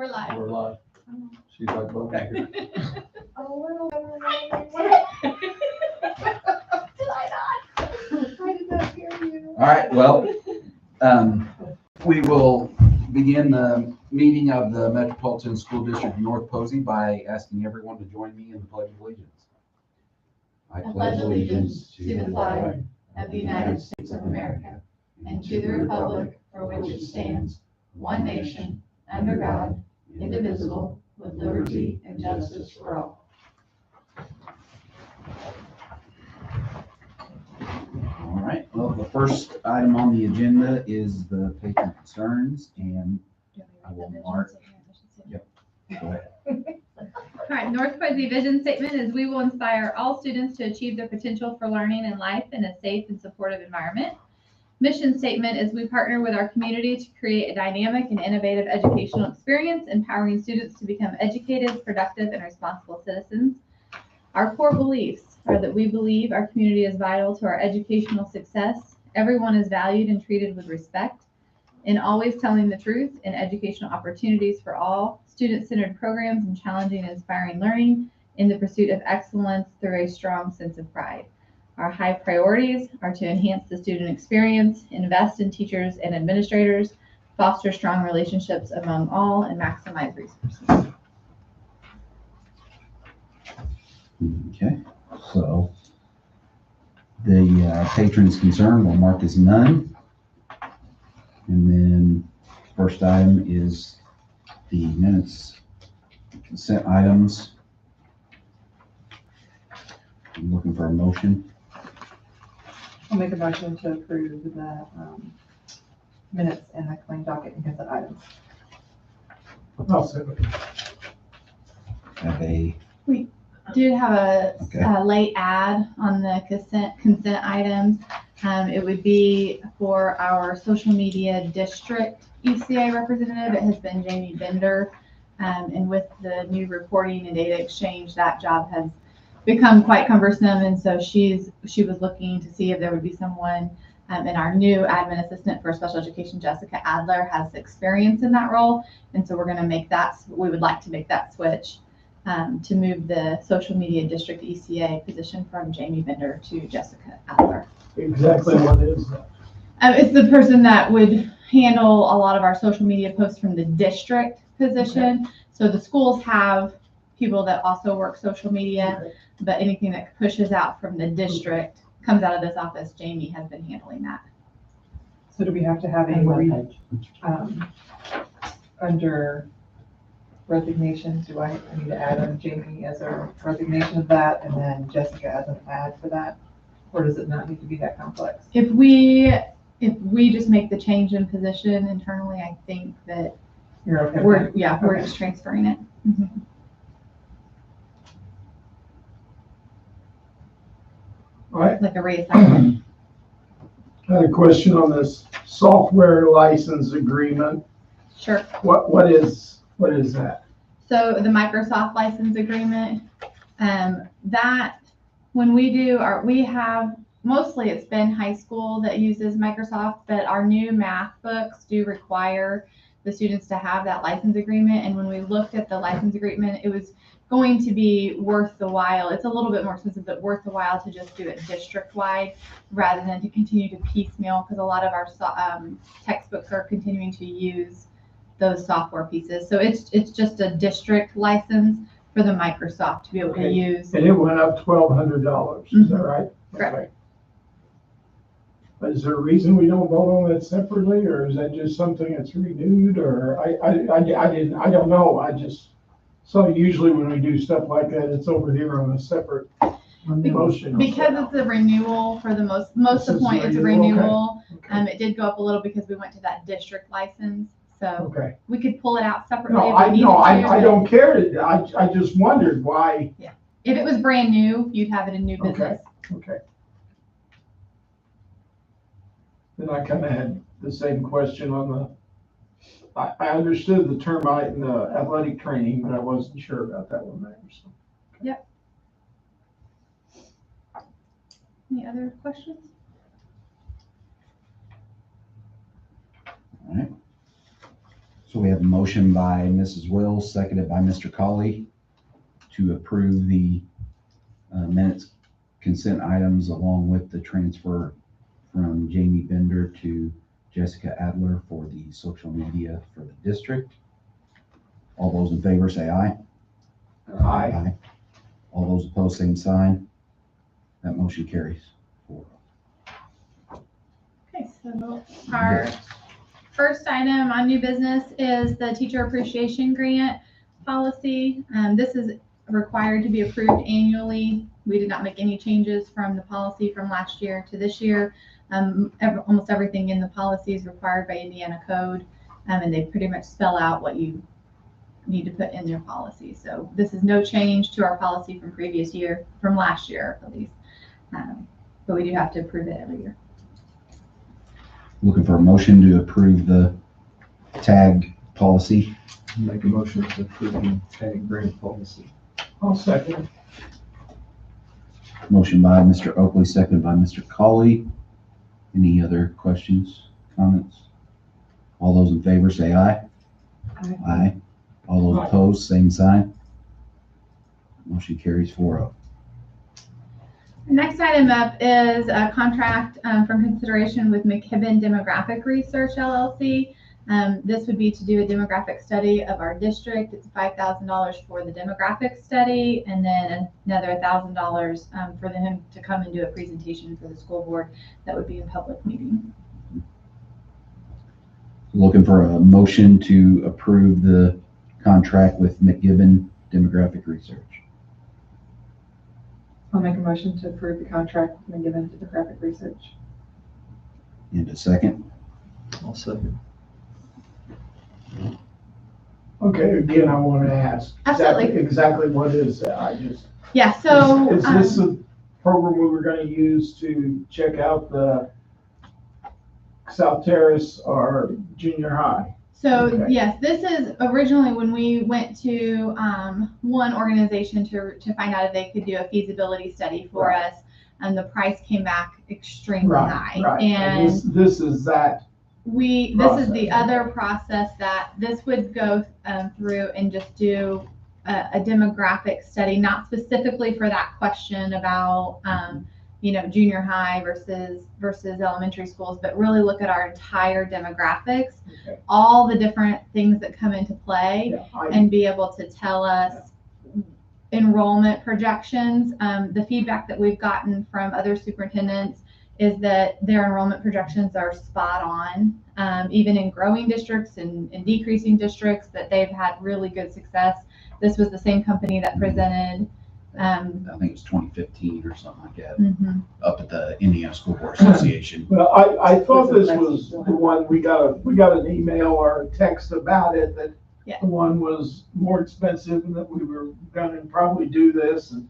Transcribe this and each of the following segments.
We're live. We're live. She's like, okay. A little. Did I not? I did not hear you. All right, well, we will begin the meeting of the Metropolitan School District of North Posey by asking everyone to join me in the Pledge of Allegiance. I pledge allegiance to the flag of the United States of America and to the republic for which it stands, one nation, under God, indivisible, with liberty and justice for all. All right, well, the first item on the agenda is the patron concerns, and I will mark. Yep, go ahead. All right, North Posey vision statement is we will inspire all students to achieve their potential for learning and life in a safe and supportive environment. Mission statement is we partner with our community to create a dynamic and innovative educational experience, empowering students to become educated, productive, and responsible citizens. Our core beliefs are that we believe our community is vital to our educational success. Everyone is valued and treated with respect, and always telling the truth and educational opportunities for all, student-centered programs, and challenging and inspiring learning in the pursuit of excellence through a strong sense of pride. Our high priorities are to enhance the student experience, invest in teachers and administrators, foster strong relationships among all, and maximize resources. Okay, so the patron's concern will mark as none. And then first item is the minutes consent items. I'm looking for a motion. I'll make a motion to approve the minutes and the claim docket and consent items. I'll second. Have a, Do have Okay. a late add on the consent items. It would be for our social media district ECA representative. It has been Jamie Bender. And with the new reporting and data exchange, that job has become quite cumbersome. And so she was looking to see if there would be someone, and our new admin assistant for special education, Jessica Adler, has experience in that role. And so we would like to make that switch to move the social media district ECA position from Jamie Bender to Jessica Adler. Exactly what is that? It's the person that would handle a lot of our social media posts from the district position. So the schools have people that also work social media, Okay. but anything that pushes out from the district comes out of this office. Jamie has been handling that. So do we have to have under resignations, do I need to add on Jamie as a resignation of that and then Jessica as an add for that? Or does it not need to be that complex? If we just make the change in position internally, I think that You're okay with we're that? just transferring it. Mhm. All right, Like a reassignment. I had a question on this software license agreement. Sure. What is that? So the Microsoft license agreement, that when we have, mostly it's been high school that uses Microsoft, but our new math books do require the students to have that license agreement. And when we looked at the license agreement, it was going to be worth the while. It's a little bit more expensive, but worth the while to just do it district-wide rather than to continue to piecemeal, because a lot of our textbooks are continuing to use those software pieces. So it's just a district license for the Microsoft to be able to Okay. use. And it went up $1,200, is that right? Correct. Okay. But is there a reason we don't vote on that separately, or is that just something that's renewed, or I don't know, so usually when we do stuff like that, it's over here on a separate motion. Because it's a renewal for the most This of the is point, it's a renewal, renewal. Okay. It did go up a little because we went to that district license. So Okay. we could pull it out separately. No, if we needed to, I but don't care, I just wondered why. If it was brand new, you'd have it in new business. Okay. Then I kind of had the same question on I understood the termite and the athletic training, but I wasn't sure about that one there, so. Any other questions? all right. So we have a motion by Mrs. Wills, seconded by Mr. Colley to approve the minutes consent items along with the transfer from Jamie Bender to Jessica Adler for the social media for the district. All those in favor say aye. Aye. All those opposed, same sign. That motion carries. Okay, so our first item on new business is the teacher appreciation grant policy. This is required to be approved annually. We did not make any changes from the policy from last year to this year. Almost everything in the policy is required by Indiana code, and they pretty much spell out what you need to put in your policy. So this is no change to our policy from previous year, from last year at least. But we do have to approve it every year. Looking for a motion to approve the tag policy. Make a motion to approve the tag grant policy. I'll second. Motion by Mr. Oakley, seconded by Mr. Colley. Any other questions, comments? All those in favor say aye. Aye. Aye. All those opposed, same sign. Motion carries 4-0. Next item up is a contract from consideration with McKibben Demographic Research LLC. This would be to do a demographic study of our district. It's $5,000 for the demographic study, and then another $1,000 for them to come and do a presentation for the school board that would be in public meeting. Looking for a motion to approve the contract with McKibben Demographic Research. I'll make a motion to approve the contract with McKibben Demographic Research. And a second. I'll second. Okay, again, I want to ask. Absolutely. Exactly what is that? I just. Yeah, so Is this a program we were going to use to check out the South Terrace or junior high? So Okay. yes, this is originally when we went to one organization to find out if they could do a feasibility study for Right. us, and the price came back extremely high. Right. And This is that. this is the process. other process that this would go through and just do a demographic study, not specifically for that question about junior high versus elementary schools, but really look at our entire demographics, Okay. all the different things that come into play, Yeah, and be able to tell us enrollment projections. The feedback that we've gotten from other superintendents is that their enrollment projections are spot on, even in growing districts and decreasing districts, that they've had really good success. This was the same company that presented. I think it was 2015 or something like that, Mhm. up at the Indiana School Board Association. Well, I thought this was the one, we got an email or a text about it, that Yeah. the one was more expensive and that we were gonna probably do this, and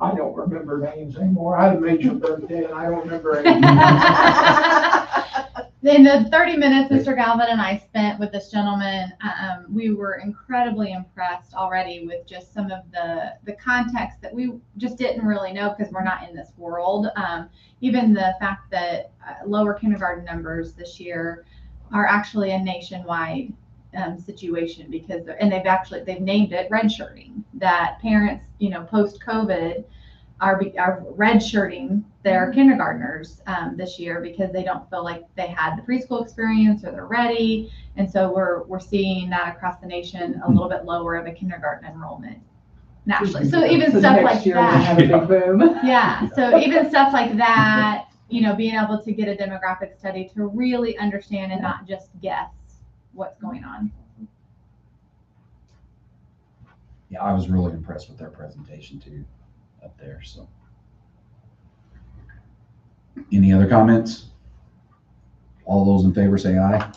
I don't remember names anymore. I had a major birthday and I don't remember any. In the 30 minutes Mr. Galvin and I spent with this gentleman, we were incredibly impressed already with just some of the context that we just didn't really know because we're not in this world. Even the fact that lower kindergarten numbers this year are actually a nationwide situation, because they've named it redshirting, that parents, post-COVID are redshirting their kindergartners this year because they don't feel like they had the preschool experience or they're ready. And so we're seeing that across the nation, a little bit lower of a kindergarten enrollment nationally. So even So stuff next like year we'll that. have a big boom. Yeah, so even stuff like that, being able to get a demographic study to really understand and not just guess what's going on. Yeah, I was really impressed with their presentation too, up there, so. Any other comments? All those in favor say aye.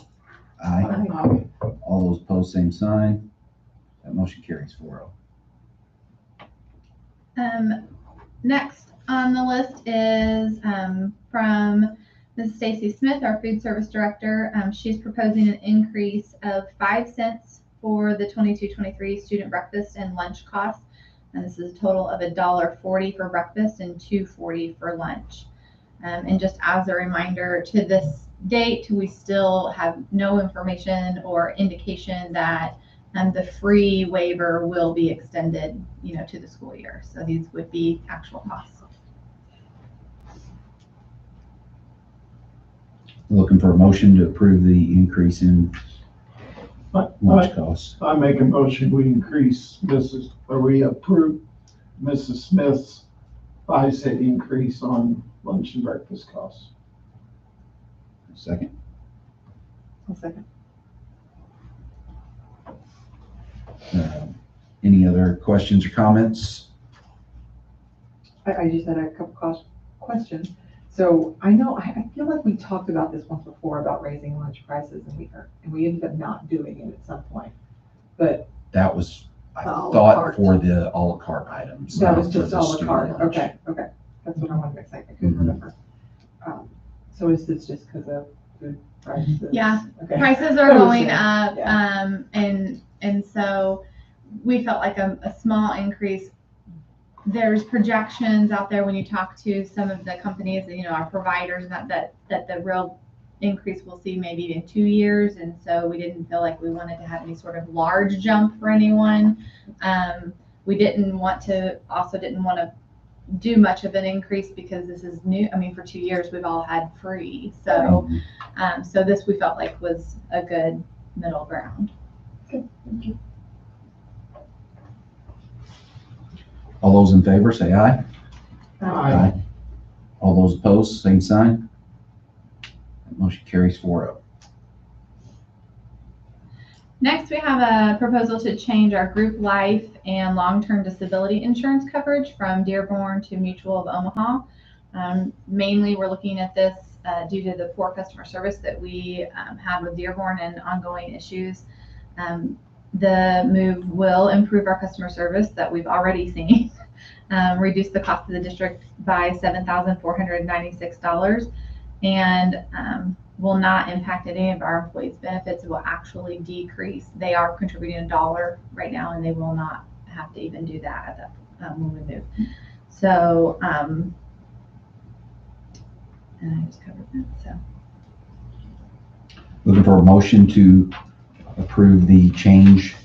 Aye. All those opposed, same sign. That motion carries 4-0. Next on the list is from Ms. Stacy Smith, our food service director. She's proposing an increase of 5 cents for the 22-23 student breakfast and lunch costs. And this is a total of $1.40 for breakfast and $2.40 for lunch. And just as a reminder to this date, we still have no information or indication that the free waiver will be extended, to the school year. So these would be actual costs. Looking for a motion to approve the increase in lunch costs. I make a motion, we approve Mrs. Smith's 5-cent increase on lunch and breakfast costs. Second. I'll second. Any other questions or comments? I just had a couple questions. So I know, I feel like we talked about this once before about raising lunch prices and we ended up not doing it at some point. But That was, I A la thought, carte. for the à la carte items. that not was for just the a la student carte. lunch. Okay. That's what I wanted to say. I couldn't Mhm. remember. So is this just because of food prices? Yeah. Okay. Prices are going Understand. up, and so we felt like a small increase. There's projections out there when you talk to some of the companies, our providers, that the real increase we'll see maybe in 2 years. And so we didn't feel like we wanted to have any sort of large jump for anyone. We didn't want to do much of an increase because this is new. I mean, for 2 years, we've all had free. So, so this we felt like was a good middle ground. All those in favor, say aye. Aye. All those opposed, same sign. Motion carries 4-0. Next, we have a proposal to change our group life and long-term disability insurance coverage from Dearborn to Mutual of Omaha. Mainly, we're looking at this due to the poor customer service that we had with Dearborn and ongoing issues. The move will improve our customer service that we've already seen, reduce the cost of the district by $7,496, and will not impact any of our employees' benefits. It will actually decrease. They are contributing $1 right now, and they will not have to even do that at that when we move. So, and I just covered that. So, Looking for a motion to approve the change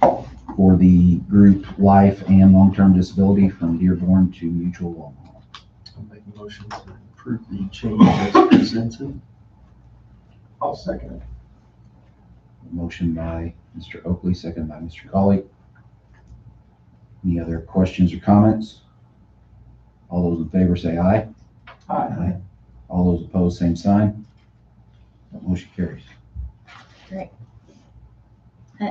for the group life and long-term disability from Dearborn to Mutual Omaha. I'll make a motion to approve the change as presented. I'll second it. Motion by Mr. Oakley, second by Mr. Colley. Any other questions or comments? All those in favor say aye. Aye. All those opposed, same sign. That motion carries.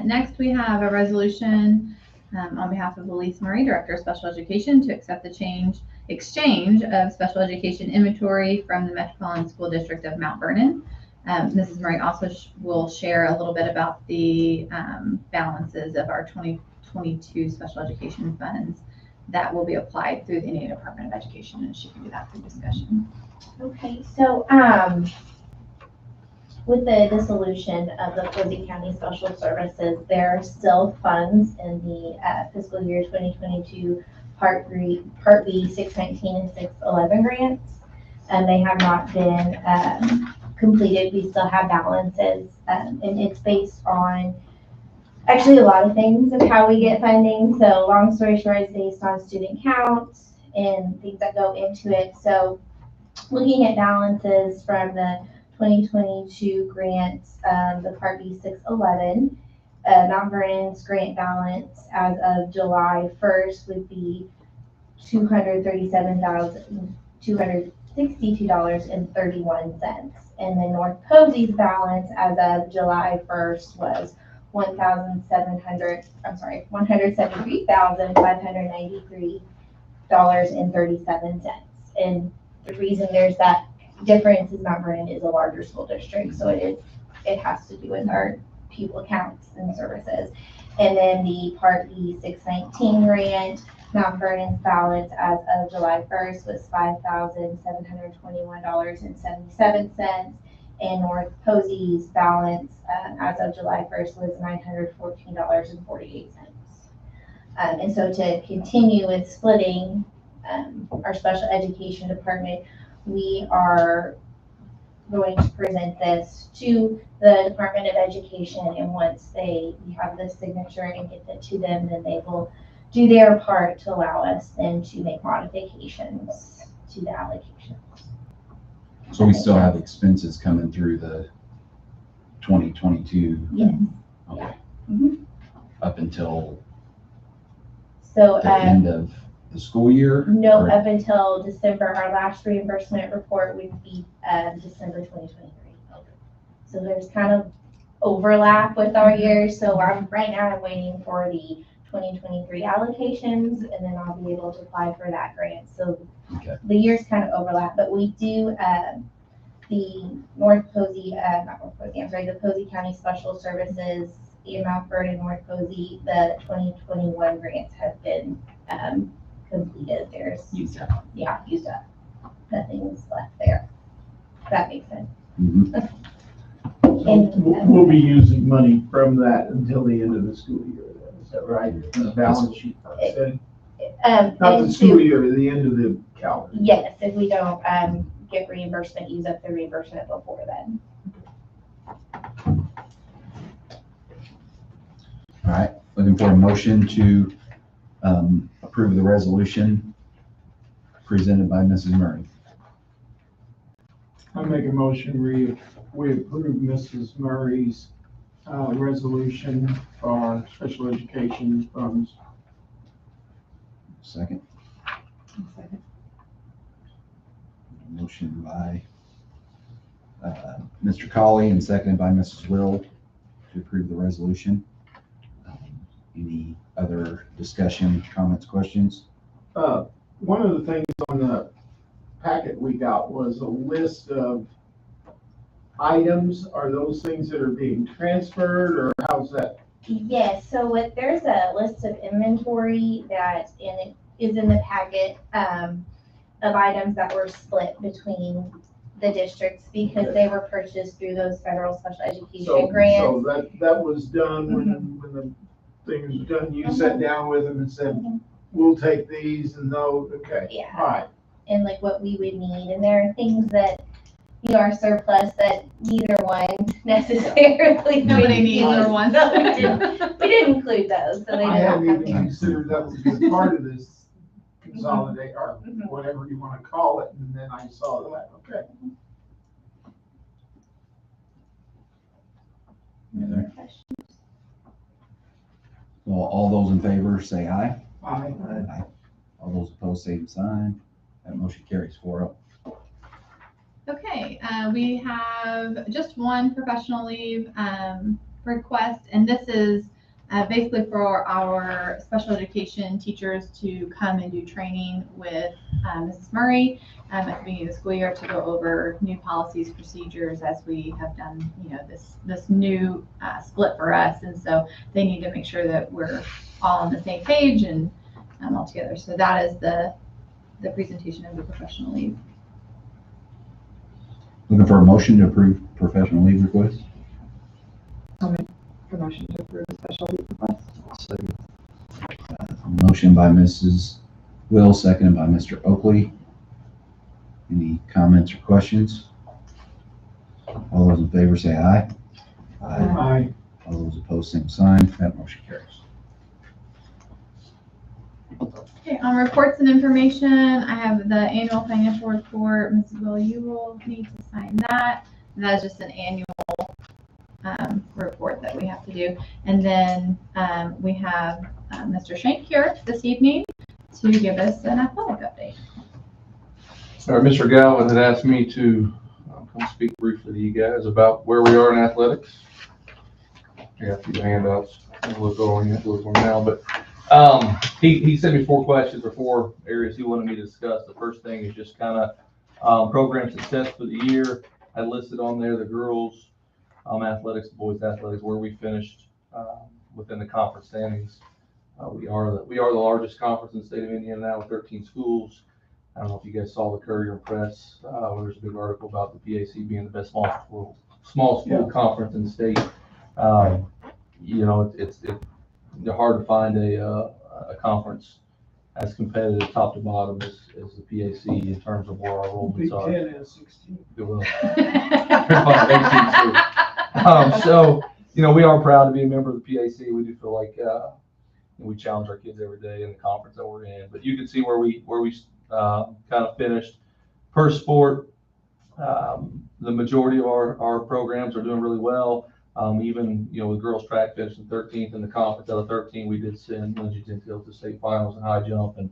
next, we have a resolution on behalf of Elise Murray, Director of Special Education, to accept the exchange of special education inventory from the Metropolitan School District of Mount Vernon. Mrs. Murray also will share a little bit about the balances of our 2022 special education funds that will be applied through the Indiana Department of Education, and she can do that through discussion. Okay, so with the dissolution of the Posey County Special Services, there are still funds in the fiscal year 2022 Part B 619 and 611 grants, and they have not been completed. We still have balances, and it's based on actually a lot of things of how we get funding. So long story short, it's based on student counts and things that go into it. So looking at balances from the 2022 grants, the Part B 611, Mount Vernon's grant balance as of July 1st would be $237,262.31. And then North Posey's balance as of July 1st was $173,593.37. And the reason there's that difference is Mount Vernon is a larger school district, so it has to do with our pupil counts and services. And then the Part B 619 grant, Mount Vernon's balance as of July 1st was $5,721.77, and North Posey's balance as of July 1st was $914.48. And so to continue with splitting our special education department, we are going to present this to the Department of Education, and once we have the signature and get it to them, then they will do their part to allow us then to make modifications to the allocation. So we still have expenses coming through the 2022? Yes. Okay. Mhm. Up until So, the end of the school year? no, Or- up until December, our last reimbursement report would be, December 2023. So there's kind of overlap with our years, so right now I'm waiting for the 2023 allocations, and then I'll be able to apply for that grant. So Okay. the years kind of overlap, but we do, the North Posey, not North Posey, I'm sorry, the Posey County Special Services in Mount Vernon, North Posey, the 2021 grants have been, completed. There's, Used up. yeah, used up. Nothing's left there. If that makes sense. Mhm. So we'll be using money from that until the end of the school year, then, is that right? The balance sheet, said. Not the And school to, year, the end of the calendar. yes, if we don't, get reimbursement, use up the reimbursement before then. All right, looking for a motion to approve the resolution presented by Mrs. Murray. I make a motion, we approve Mrs. Murray's, resolution for special education funds. Second. Second. Motion by Mr. Colley and seconded by Mrs. Will to approve the resolution. Any other discussion, comments, questions? One of the things on the packet we got was a list of items. Are those things that are being transferred, or how's that? Yes, so there's a list of inventory that is in the packet, of items that were split between the districts because they were purchased through those federal special education grants. So that was done when the thing was done, you sat down with them and said, we'll take these and those, okay, Yeah. all right. And like what we would need, and there are things that, you know, are surplus that neither one necessarily. Nobody needs or wants. No, we didn't include those, so they I did not hadn't come even here. considered that would be a part of this consolidate, or Mhm. whatever you wanna call it, and then I saw that, okay. Any other? Well, all those in favor say aye. Aye. All those opposed, same sign. That motion carries 4-0. Okay, we have just one professional leave request, and this is basically for our special education teachers to come and do training with Mrs. Murray at the beginning of the school year to go over new policies, procedures, as we have done, you know, this new split for us. And so they need to make sure that we're all on the same page and all together. So that is the presentation of the professional leave. Looking for a motion to approve professional leave request? Motion to approve the special leave request. Motion by Mrs. Will, seconded by Mr. Oakley. Any comments or questions? All those in favor say aye. Aye. All those opposed, same sign. That motion carries. Okay, on reports and information, I have the annual financial report. Mrs. Will, you will need to sign that. That is just an annual report that we have to do. And then we have Mr. Shank here this evening to give us an athletic update. All right, Mr. Galvin had asked me to come speak briefly to you guys about where we are in athletics. I got a few handouts. We'll go on now, but he sent me 4 questions or 4 areas he wanted me to discuss. The first thing is just kind of program success for the year. I listed on there the girls athletics, boys athletics, where we finished within the conference standings. We are the largest conference in the state of Indiana now with 13 schools. I don't know if you guys saw the Courier Press, where there's a big article about the PAC being the best small school conference in the state. You know, it's hard to find a conference as competitive top to bottom as the PAC in terms of where our Big enrollments are. 10 and 16. It will. So, we are proud to be a member of the PAC. We do feel like, we challenge our kids every day in the conference that we're in, but you can see where we kind of finished per sport. The majority of our programs are doing really well. Even, the girls track finished in 13th in the conference. Out of 13, we did send Lindsay Gentile to state finals in high jump, and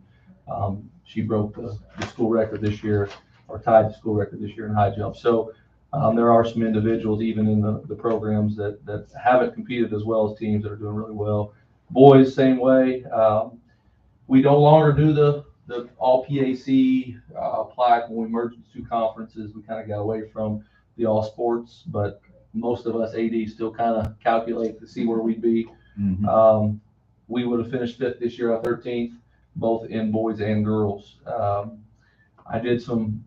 she broke the school record this year, or tied the school record this year in high jump. So there are some individuals, even in the programs that haven't competed as well as teams, that are doing really well. Boys, same way. We no longer do the all PAC plaque when we merged the two conferences. We kind of got away from the all sports, but most of us AD still kind of calculate to see where we'd be. Mhm. We would have finished 5th this year, 13th, both in boys and girls. I did some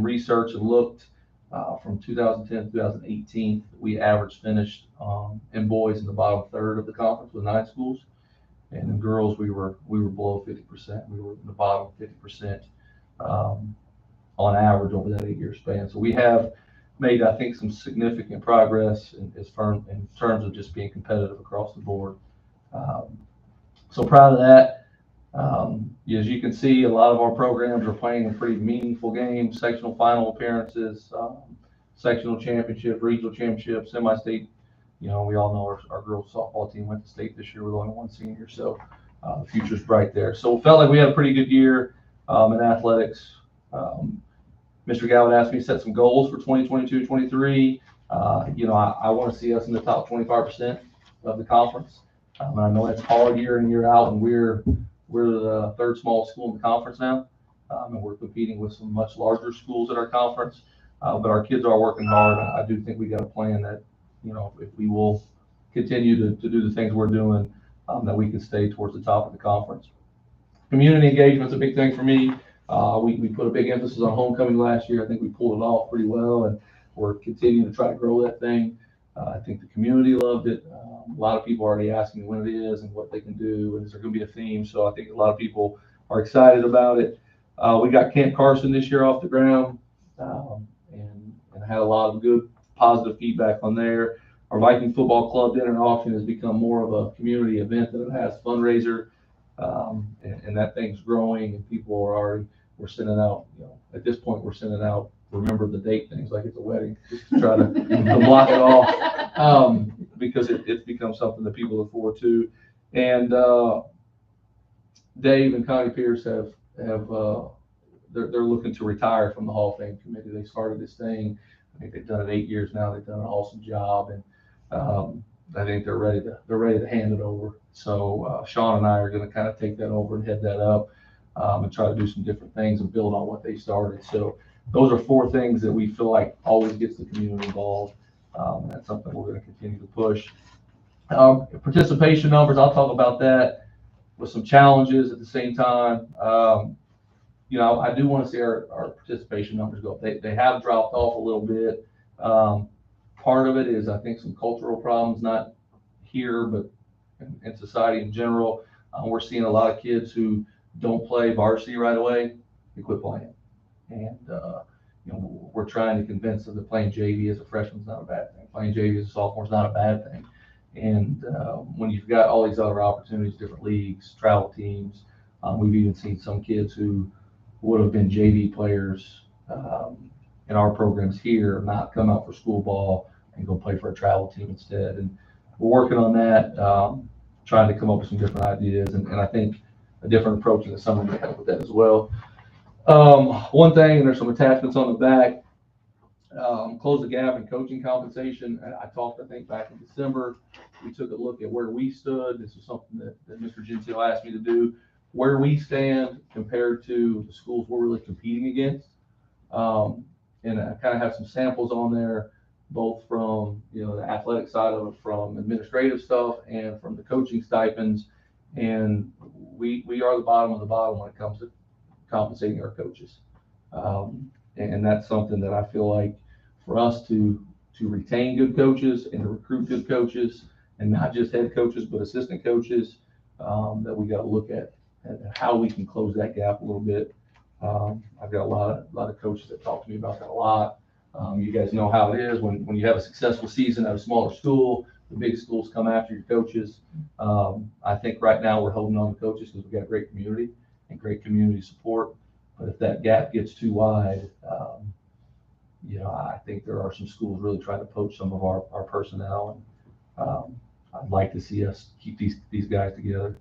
research and looked from 2010 to 2018. We average finished in boys in the bottom third of the conference with 9 schools, and in girls we were below 50%. We were in the bottom 50% on average over that 8-year span. So we have made, I think, some significant progress in terms of just being competitive across the board. So proud of that. As you can see, a lot of our programs are playing a pretty meaningful games, sectional final appearances, sectional championship, regional championship, semi-state. We all know our girls softball team went to state this year with only 1 senior, so the future's bright there. So it felt like we had a pretty good year in athletics. Mr. Galvin asked me to set some goals for 2022-23. I want to see us in the top 25% of the conference. I know that's hard year in, year out, and we're the 3rd smallest school in the conference now, and we're competing with some much larger schools at our conference. But our kids are working hard. I do think we got a plan that, if we will continue to do the things we're doing, that we can stay towards the top of the conference. Community engagement's a big thing for me. We put a big emphasis on homecoming last year. I think we pulled it off pretty well, and we're continuing to try to grow that thing. I think the community loved it. A lot of people are already asking me when it is and what they can do, and is there going to be a theme? So I think a lot of people are excited about it. We got Camp Carson this year off the ground, and had a lot of good positive feedback on there. Our Viking Football Club dinner and auction has become more of a community event than it has fundraiser, and that thing's growing, and people are already, we're sending out, at this point, we're sending out remember the date things like it's a wedding, just to try to block it off, because it's become something that people look forward to. And Dave and Connie Pierce they're looking to retire from the Hall of Fame committee. They started this thing. I think they've done it 8 years now. They've done an awesome job, and I think they're ready to hand it over. So Sean and I are going to kind of take that over and head that up, and try to do some different things and build on what they started. So those are 4 things that we feel like always gets the community involved. That's something we're going to continue to push. Participation numbers, I'll talk about that with some challenges at the same time. I do want to see our participation numbers go up. They have dropped off a little bit. Part of it is, I think, some cultural problems, not here, but in society in general. We're seeing a lot of kids who don't play varsity right away, they quit playing. And, we're trying to convince them that playing JV as a freshman is not a bad thing. Playing JV as a sophomore is not a bad thing. And when you've got all these other opportunities, different leagues, travel teams, we've even seen some kids who would have been JV players in our programs here not come out for school ball and go play for a travel team instead. And we're working on that, trying to come up with some different ideas. And I think a different approach in the summer may help with that as well. One thing, and there's some attachments on the back, close the gap in coaching compensation. I talked, I think, back in December. We took a look at where we stood. This is something that Mr. Gentile asked me to do, where we stand compared to the schools we're really competing against. And I kind of have some samples on there, both from, the athletic side of it, from administrative stuff, and from the coaching stipends. And we are the bottom of the bottom when it comes to compensating our coaches. And that's something that I feel like for us to retain good coaches and to recruit good coaches, and not just head coaches, but assistant coaches, that we got to look at and how we can close that gap a little bit. I've got a lot of coaches that talk to me about that a lot. You guys know how it is when you have a successful season at a smaller school, the big schools come after your coaches. I think right now we're holding on to coaches because we've got a great community and great community support. But if that gap gets too wide, I think there are some schools really trying to poach some of our personnel. And I'd like to see us keep these guys together.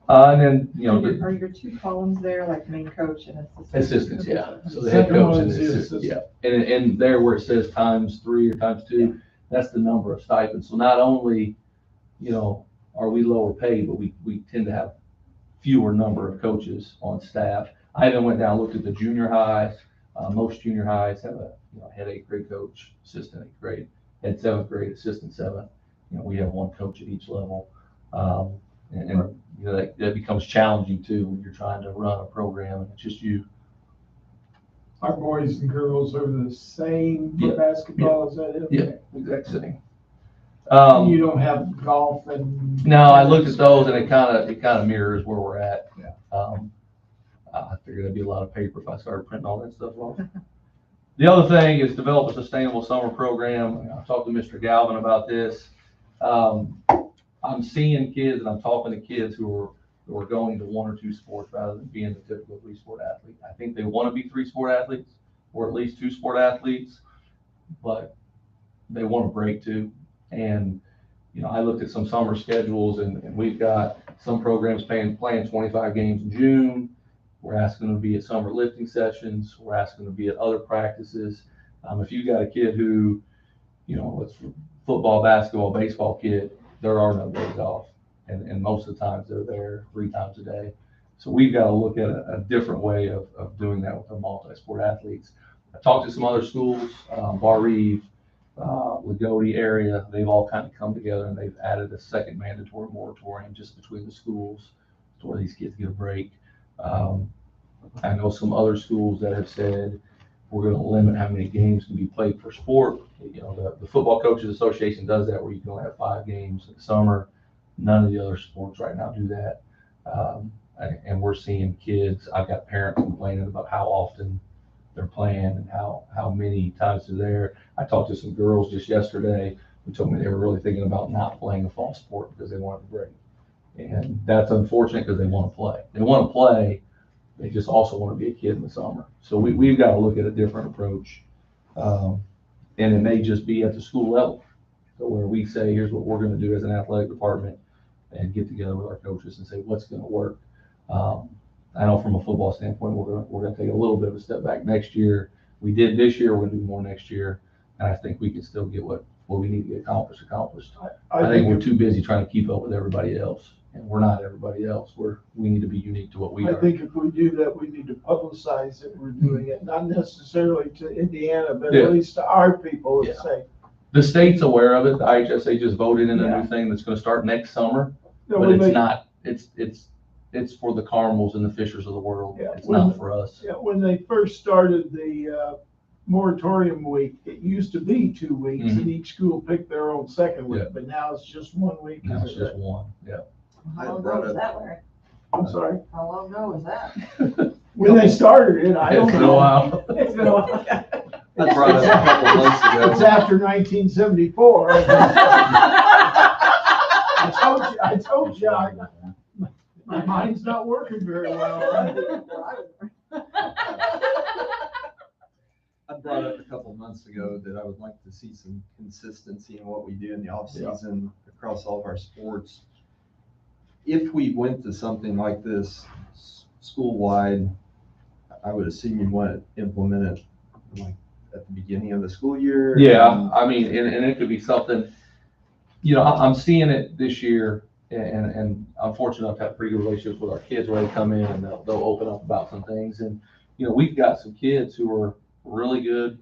And then, Are your two columns there, like main coach and assistant? assistants, yeah. So the head coach and the assistant, yeah. And there where it says ×3 or ×2, that's the number of stipends. So not only, are we lower paid, but we tend to have fewer number of coaches on staff. I even went down and looked at the junior highs. Most junior highs have a head 8th grade coach, assistant 8th grade, head 7th grade, assistant 7th. We have one coach at each level. And that becomes challenging too when you're trying to run a program and it's just you. Our boys and girls are the same for basketball as that is? Yeah, exact same. You don't have golf and? No, I looked at those and it kind of mirrors where we're at. Yeah. I figured that'd be a lot of paper if I started printing all that stuff off. The other thing is develop a sustainable summer program. I talked to Mr. Galvin about this. I'm seeing kids and I'm talking to kids who are going to 1 or 2 sports rather than being the typical 3-sport athlete. I think they want to be 3-sport athletes or at least 2-sport athletes, but they want to break too. And, I looked at some summer schedules and we've got some programs playing 25 games in June. We're asking them to be at summer lifting sessions. We're asking them to be at other practices. If you got a kid who, it's football, basketball, baseball kid, there are no days off. And most of the times they're there 3 times a day. So we've got to look at a different way of doing that with the multi-sport athletes. I talked to some other schools, Bar Reeve, Lagodi area. They've all kind of come together and they've added a second mandatory moratorium just between the schools to where these kids get a break. I know some other schools that have said we're going to limit how many games can be played per sport. The Football Coaches Association does that where you can only have 5 games in the summer. None of the other sports right now do that. And we're seeing kids, I've got parents complaining about how often they're playing and how many times they're there. I talked to some girls just yesterday who told me they were really thinking about not playing a fall sport because they wanted to break. And that's unfortunate because they want to play. They want to play. They just also want to be a kid in the summer. So we've got to look at a different approach. And it may just be at the school level. So where we say, here's what we're going to do as an athletic department and get together with our coaches and say, what's going to work? I know from a football standpoint, we're going to take a little bit of a step back next year. We did this year, we're going to do more next year. And I think we can still get what we need to get accomplished. I think we're too busy trying to keep up with everybody else. And we're not everybody else. We need to be unique to what we are. I think if we do that, we need to publicize that we're doing it, not necessarily to Indiana, but Yeah. at least to our people Yeah. and say. The state's aware of it. The IHSA just voted in a new thing that's going to start next summer, but when it's they- not. It's for the Caramels and the Fishers of the world. Yeah, It's when- not for us. Yeah, when they first started the moratorium week, it used to be 2 weeks and each school picked their own second week, Yeah. but now it's just 1 week. Now it's just one. Yeah. How long ago was that, Larry? I'm sorry. How long ago was that? When they started it, I don't It's been a know. while. It's been a while. I brought it up a couple months It's ago. after 1974. I told you, my mind's not working very well, right? I brought up a couple months ago that I would like to see some consistency in what we do in the off season across all of our sports. If we went to something like this school-wide, I would assume you'd want to implement it like at the beginning of the school year. Yeah, I mean, and it could be something, I'm seeing it this year and I'm fortunate enough to have pretty good relationships with our kids where they come in and they'll open up about some things. And, we've got some kids who are really good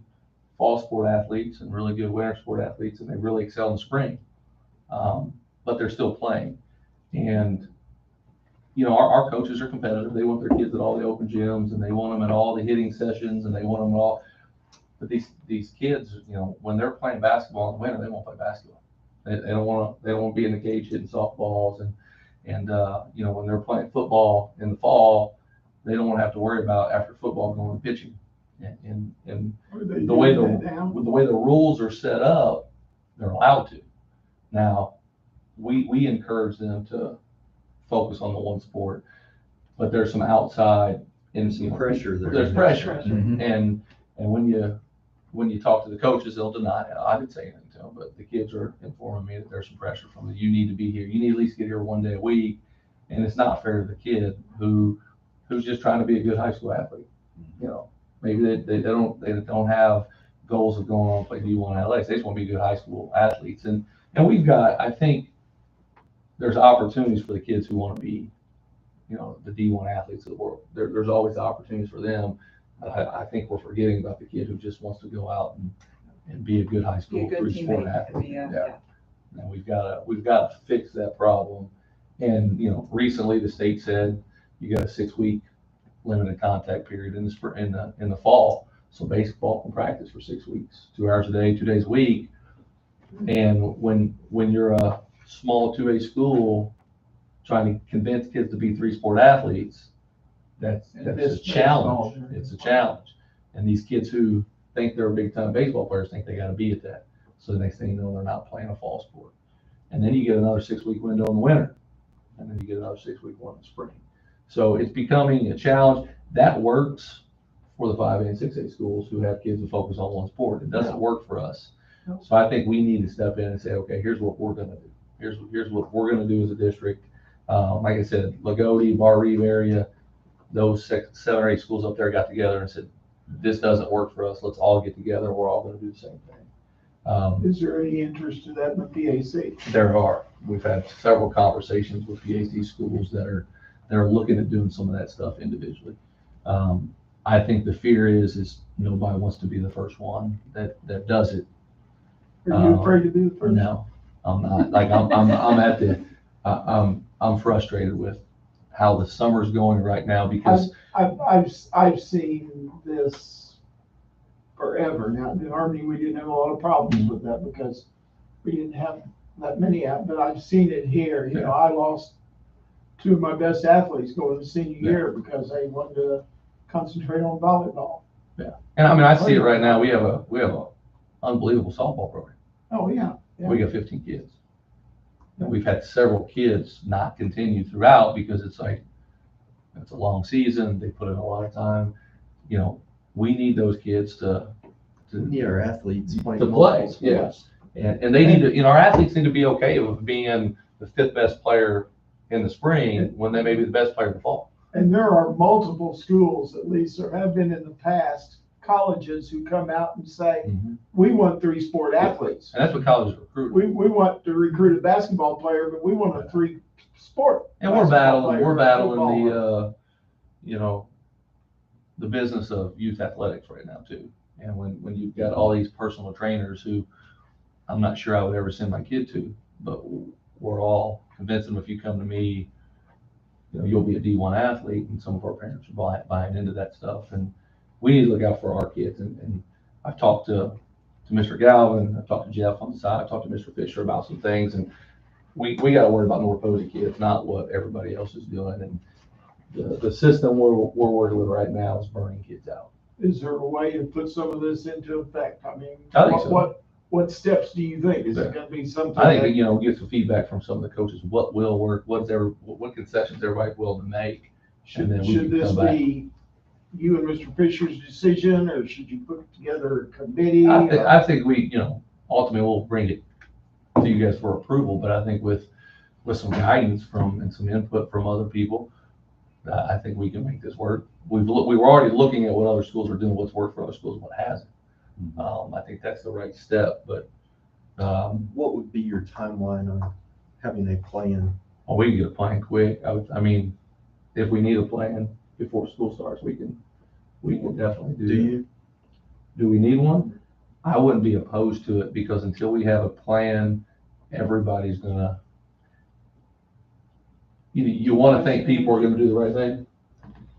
fall sport athletes and really good winter sport athletes, and they really excel in the spring. But they're still playing. And, our coaches are competitive. They want their kids at all the open gyms and they want them at all the hitting sessions and they want them at all. But these kids, when they're playing basketball in the winter, they won't play basketball. They don't want to be in the cage hitting softballs And, you know, when they're playing football in the fall, they don't want to have to worry about after football going pitching. And Are they the way doing that now? with the way the rules are set up, they're allowed to. Now, we encourage them to focus on the one sport, but there's some outside Some pressure there. There's pressure, Mhm. and when you talk to the coaches, they'll deny it. I didn't say anything to them, but the kids are informing me that there's some pressure from them. You need to be here. You need to at least get here one day a week, and it's not fair to the kid who's just trying to be a good high school athlete. You know, maybe they don't have goals of going on and play D1 athletics. They just want to be good high school athletes, and we've got, I think, there's opportunities for the kids who want to be, you know, the D1 athletes of the world. There's always opportunities for them. I think we're forgetting about the kid who just wants to go out and be a good high Be a school good three sport teammate. athlete. Be a- Yeah. And we've got to fix that problem. And, you know, recently the state said you got a 6-week limited contact period in the fall. So baseball can practice for 6 weeks, 2 hours a day, 2 days a week. And when you're a small 2A school trying to convince kids to be 3-sport athletes, that's a challenge. It's a challenge. And these kids who think they're big time baseball players think they got to be at that. So the next thing you know, they're not playing a fall sport. And then you get another 6-week window in the winter. And then you get another 6-week one in the spring. So it's becoming a challenge. That works for the 5A and 6A schools who have kids who focus on one sport. It doesn't work for us. No. So I think we need to step in and say, okay, here's what we're going to do. Here's what we're going to do as a district. Like I said, Lagodi, Bar Reeve area, those 7 or 8 schools up there got together and said, this doesn't work for us. Let's all get together. We're all going to do the same thing. Is there any interest in that in the PAC? There are. We've had several conversations with PAC schools that are looking at doing some of that stuff individually. I think the fear is nobody wants to be the first one that does it. Are you afraid to be the first? No, I'm not. Like I'm frustrated with how the summer's going right now because I've seen this forever. Now, in Harmony, we didn't have a lot of problems with that because we didn't have that many out, but I've seen it here. You know, I lost 2 of my best athletes going to senior year because they wanted to concentrate on volleyball. and I mean, I see it right now. We have a unbelievable softball program. Oh, yeah. We got 15 kids. And we've had several kids not continue throughout because it's like, it's a long season. They put in a lot of time. You know, we need those kids to Our athletes playing To play, multiple sports. yes. And they need to, you know, our athletes need to be okay with being the 5th best player in the spring when they may be the best player in the fall. And there are multiple schools, at least there have been in the past, colleges who come out and say, And we want 3-sport athletes. that's what colleges recruit. We want to recruit a basketball player, but we want a 3-sport. And we're basketball player, battling football. you know, the business of youth athletics right now too. And when you've got all these personal trainers who I'm not sure I would ever send my kid to, but we're all convincing them if you come to me, you know, you'll be a D1 athlete, and some of our parents are buying into that stuff. And we need to look out for our kids. And I've talked to Mr. Galvin, I've talked to Jeff on the side, I've talked to Mr. Fisher about some things, and we got to worry about North Posey kids, not what everybody else is doing. And the system we're working with right now is burning kids out. Is there a way to put some of this into effect? I mean, I think so. what steps do you think? Is it gonna be something? I think, that- you know, get some feedback from some of the coaches, what will work, what concessions everybody's willing to make. And then we Should can this come back. be you and Mr. Fisher's decision, or should you put together a committee? I think we, you know, ultimately we'll bring it to you guys for approval, but I think with some guidance and some input from other people, I think we can make this work. We were already looking at what other schools are doing, what's worked for other schools, and what hasn't. I think that's the right step, but, What would be your timeline on having a plan? well, we can get a plan quick. I mean, if we need a plan before school starts, we can definitely do Do that. you? Do we need one? I wouldn't be opposed to it because until we have a plan, everybody's gonna, you want to think people are gonna do the right thing.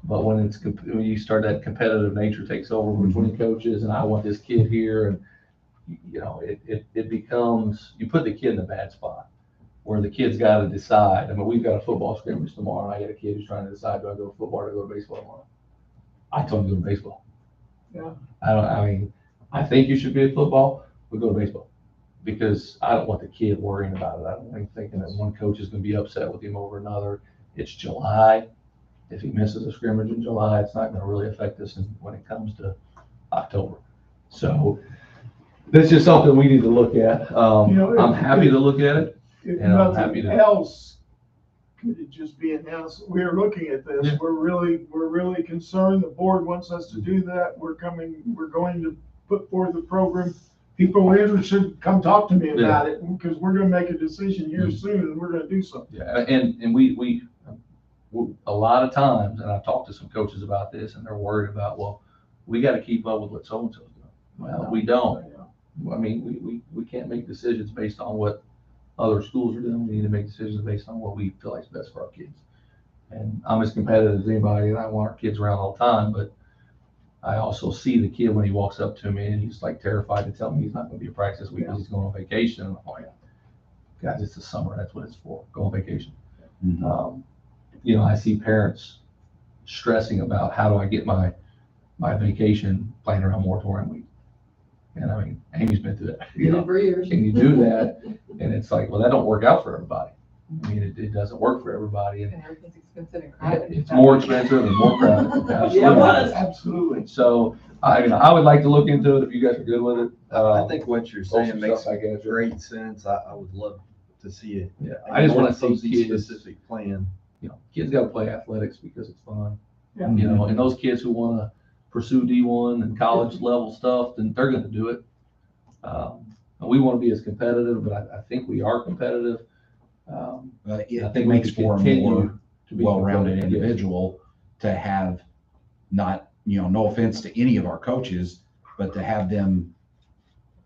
But when when you start, that competitive nature takes over between coaches, and I want this kid here, and you know, it becomes, you put the kid in a bad spot where the kid's got to decide. I mean, we've got a football scrimmage tomorrow, and I got a kid who's trying to decide, do I go to football or do I go to baseball tomorrow? I told him to go to baseball. Yeah. I mean, I think you should be at football, but go to baseball. Because I don't want the kid worrying about it. I don't want him thinking that one coach is going to be upset with him over another. It's July. If he misses a scrimmage in July, it's not going to really affect us when it comes to October. So that's just something we need to look at. I'm happy to look at it. If And I'm happy nothing to- else, could it just be announced, we're looking at this, Yeah. we're really concerned, the board wants us to do that, we're going to put forth a program. People interested, come talk to me about it, because we're gonna make a decision here soon, and we're gonna do something. Yeah, and we a lot of times, and I've talked to some coaches about this, and they're worried about, well, we got to keep up with what so-and-so's doing. Well, we don't. I mean, we can't make decisions based on what other schools are doing. We need to make decisions based on what we feel like is best for our kids. And I'm as competitive as anybody, and I want our kids around all the time, but I also see the kid when he walks up to me and he's like terrified to tell me he's not going to be at practice this week because he's going on vacation. And I'm like, guys, it's the summer. That's what it's for. Go on vacation. Mhm. You know, I see parents stressing about how do I get my vacation planned around moratorium week. And I mean, Amy's been through that. You know, for years. and you do that, and it's like, well, that don't work out for everybody. I mean, it doesn't work for everybody, and And everything's expensive and crowded. it's more expensive and more crowded. Yeah, it was. Absolutely. So I would like to look into it if you guys are good with it. I think what you're saying Social makes stuff, I guess. great sense. I would love to see it. Yeah, I just want to see see kids, specific plan. you know, kids got to play athletics because it's fun. Yeah. You know, and those kids who want to pursue D1 and college level stuff, then they're going to do it. And we want to be as competitive, but I think we are competitive. I It think we makes can for a continue more to be well-rounded competitive. individual to have not, no offense to any of our coaches, but to have them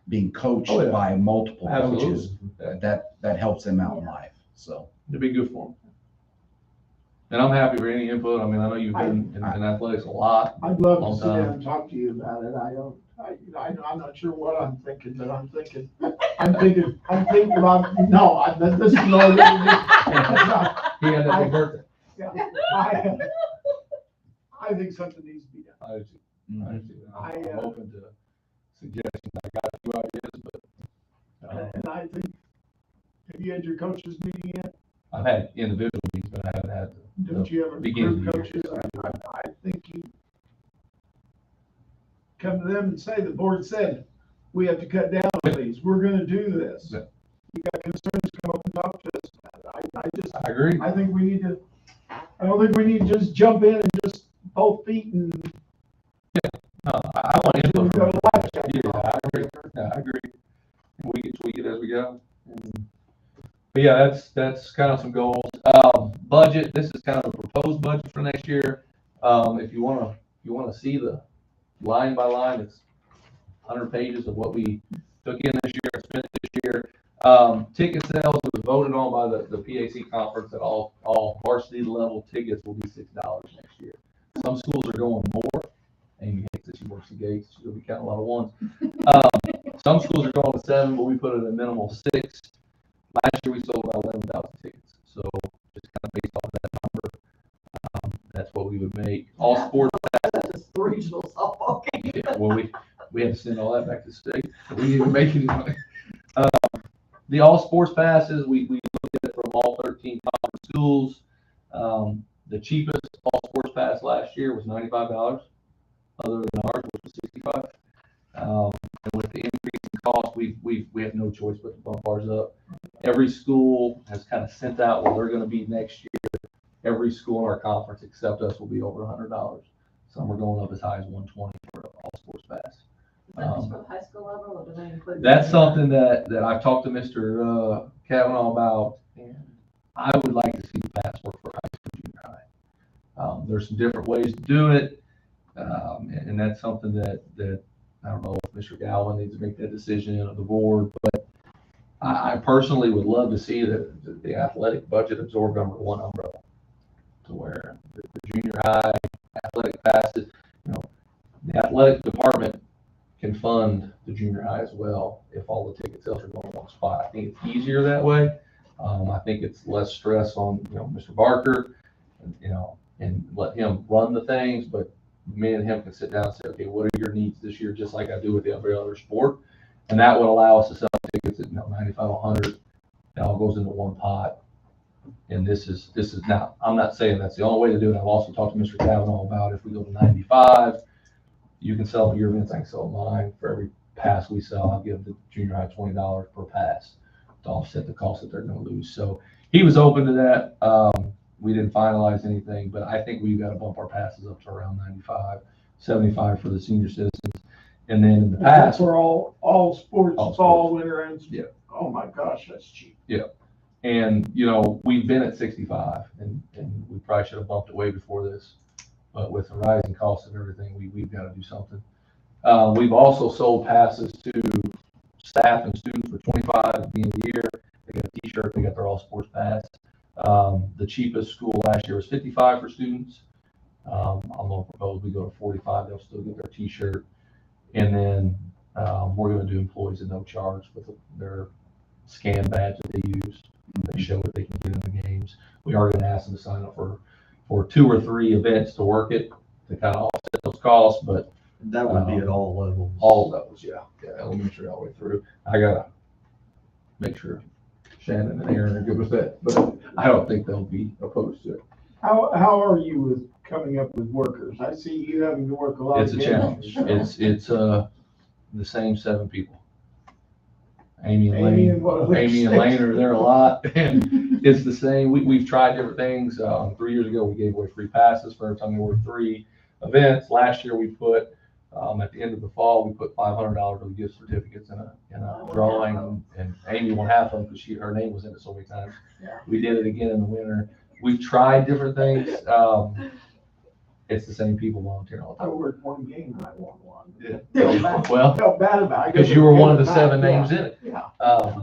being coached Oh, yeah. by multiple coaches, Absolutely. that helps them out in life, so. It'd be good for them. And I'm happy for any input. I mean, I know you've been in athletics a lot. I'd love Long to sit down time. and talk to you about it. I'm not sure what I'm thinking, but I'm thinking about, no, this is no. He had that big birthday. I think something needs to be done. I do too. I do too. I'm I, open to suggestions. I got a few ideas, but And I think, have you had your coaches meeting yet? I've had individual meetings, but I haven't had. Don't you ever Beginning group of the coaches? year. I think you come to them and say, the board said, we have to cut down on these. We're gonna do this. Yeah. You got concerns, come up and talk to us about it. I agree. I think we need to, I don't think we need to just jump in and just both feet and No, I want input go from to life. Yeah, I agree. Yeah, I agree. And we can tweak it as we go. But yeah, that's kind of some goals. Budget, this is kind of a proposed budget for next year. If you wanna see the line by line, it's 100 pages of what we took in this year, spent this year. Ticket sales was voted on by the PAC conference that all varsity level tickets will be $6 next year. Some schools are going more. Amy hates that she works the gates. She'll be counting a lot of ones. Some schools are going to 7, but we put it at a minimal 6. Last year we sold about 11,000 tickets. So just kind of based off that number, that's what we would make. All sports. That's just the regional softball game. Yeah, well, we had to send all that back to the state. So we didn't even make any money. The all sports passes, we looked at it from all 13 conference schools. The cheapest all sports pass last year was $95, other than ours, which was $65. And with the increase in cost, we have no choice but to bump ours up. Every school has kind of sent out where they're going to be next year. Every school in our conference except us will be over $100. Some are going up as high as $120 for an all sports pass. Is that just for the high school level, or do they include? That's something that I've talked to Mr. Kavanaugh about, and I would like to see the pass work for high school, junior high. There's some different ways to do it, and that's something that I don't know if Mr. Galvin needs to make that decision of the board, but I personally would love to see the athletic budget absorbed under one umbrella, to where the junior high athletic passes, the athletic department can fund the junior high as well if all the ticket sales are going in one spot. I think it's easier that way. I think it's less stress on, Mr. Barker, and let him run the things, but me and him can sit down and say, okay, what are your needs this year, just like I do with every other sport. And that would allow us to sell tickets at, 95, 100. It all goes into one pot. And this is now, I'm not saying that's the only way to do it. I've also talked to Mr. Kavanaugh about if we go to 95, you can sell your events, I can sell mine. For every pass we sell, I'll give the junior high $20 per pass to offset the cost that they're going to lose. So he was open to that. We didn't finalize anything, but I think we've got to bump our passes up to around 95, 75 for the senior citizens. And then in the past, For all sports, All fall, winter, and. Yeah. Oh my gosh, that's cheap. and, we've been at 65 and we probably should have bumped it way before this. But with the rising costs and everything, we've got to do something. We've also sold passes to staff and students for 25 at the end of the year. They got a t-shirt, they got their all sports pass. The cheapest school last year was 55 for students. I'm going to propose we go to 45. They'll still get their t-shirt. And then we're going to do employees at no charge with their scan badge that they use. They show what they can get in the games. We are going to ask them to sign up for 2 or 3 events to work it to kind of offset those costs, but That would be at all levels. all of those, yeah, elementary all the way through. I gotta make sure Shannon and Aaron are good with that, but I don't think they'll be opposed to it. How are you with coming up with workers? I see you having to work a lot. It's a of challenge. games. It's the same 7 people. Amy and Amy Lane. and what other Amy and six? Lane are there a lot, and it's the same. We've tried different things. 3 years ago, we gave away free passes for every time there were 3 events. Last year, we put at the end of the fall, we put $500 of gift certificates in a drawing, and Amy won half of them because her name was in it so many times. Yeah. We did it again in the winter. We've tried different things. It's the same people volunteering all the I time. worked one game and I won one. Yeah. Felt bad- Well, felt bad about it. because you were one of the Yeah. 7 names in it. Yeah.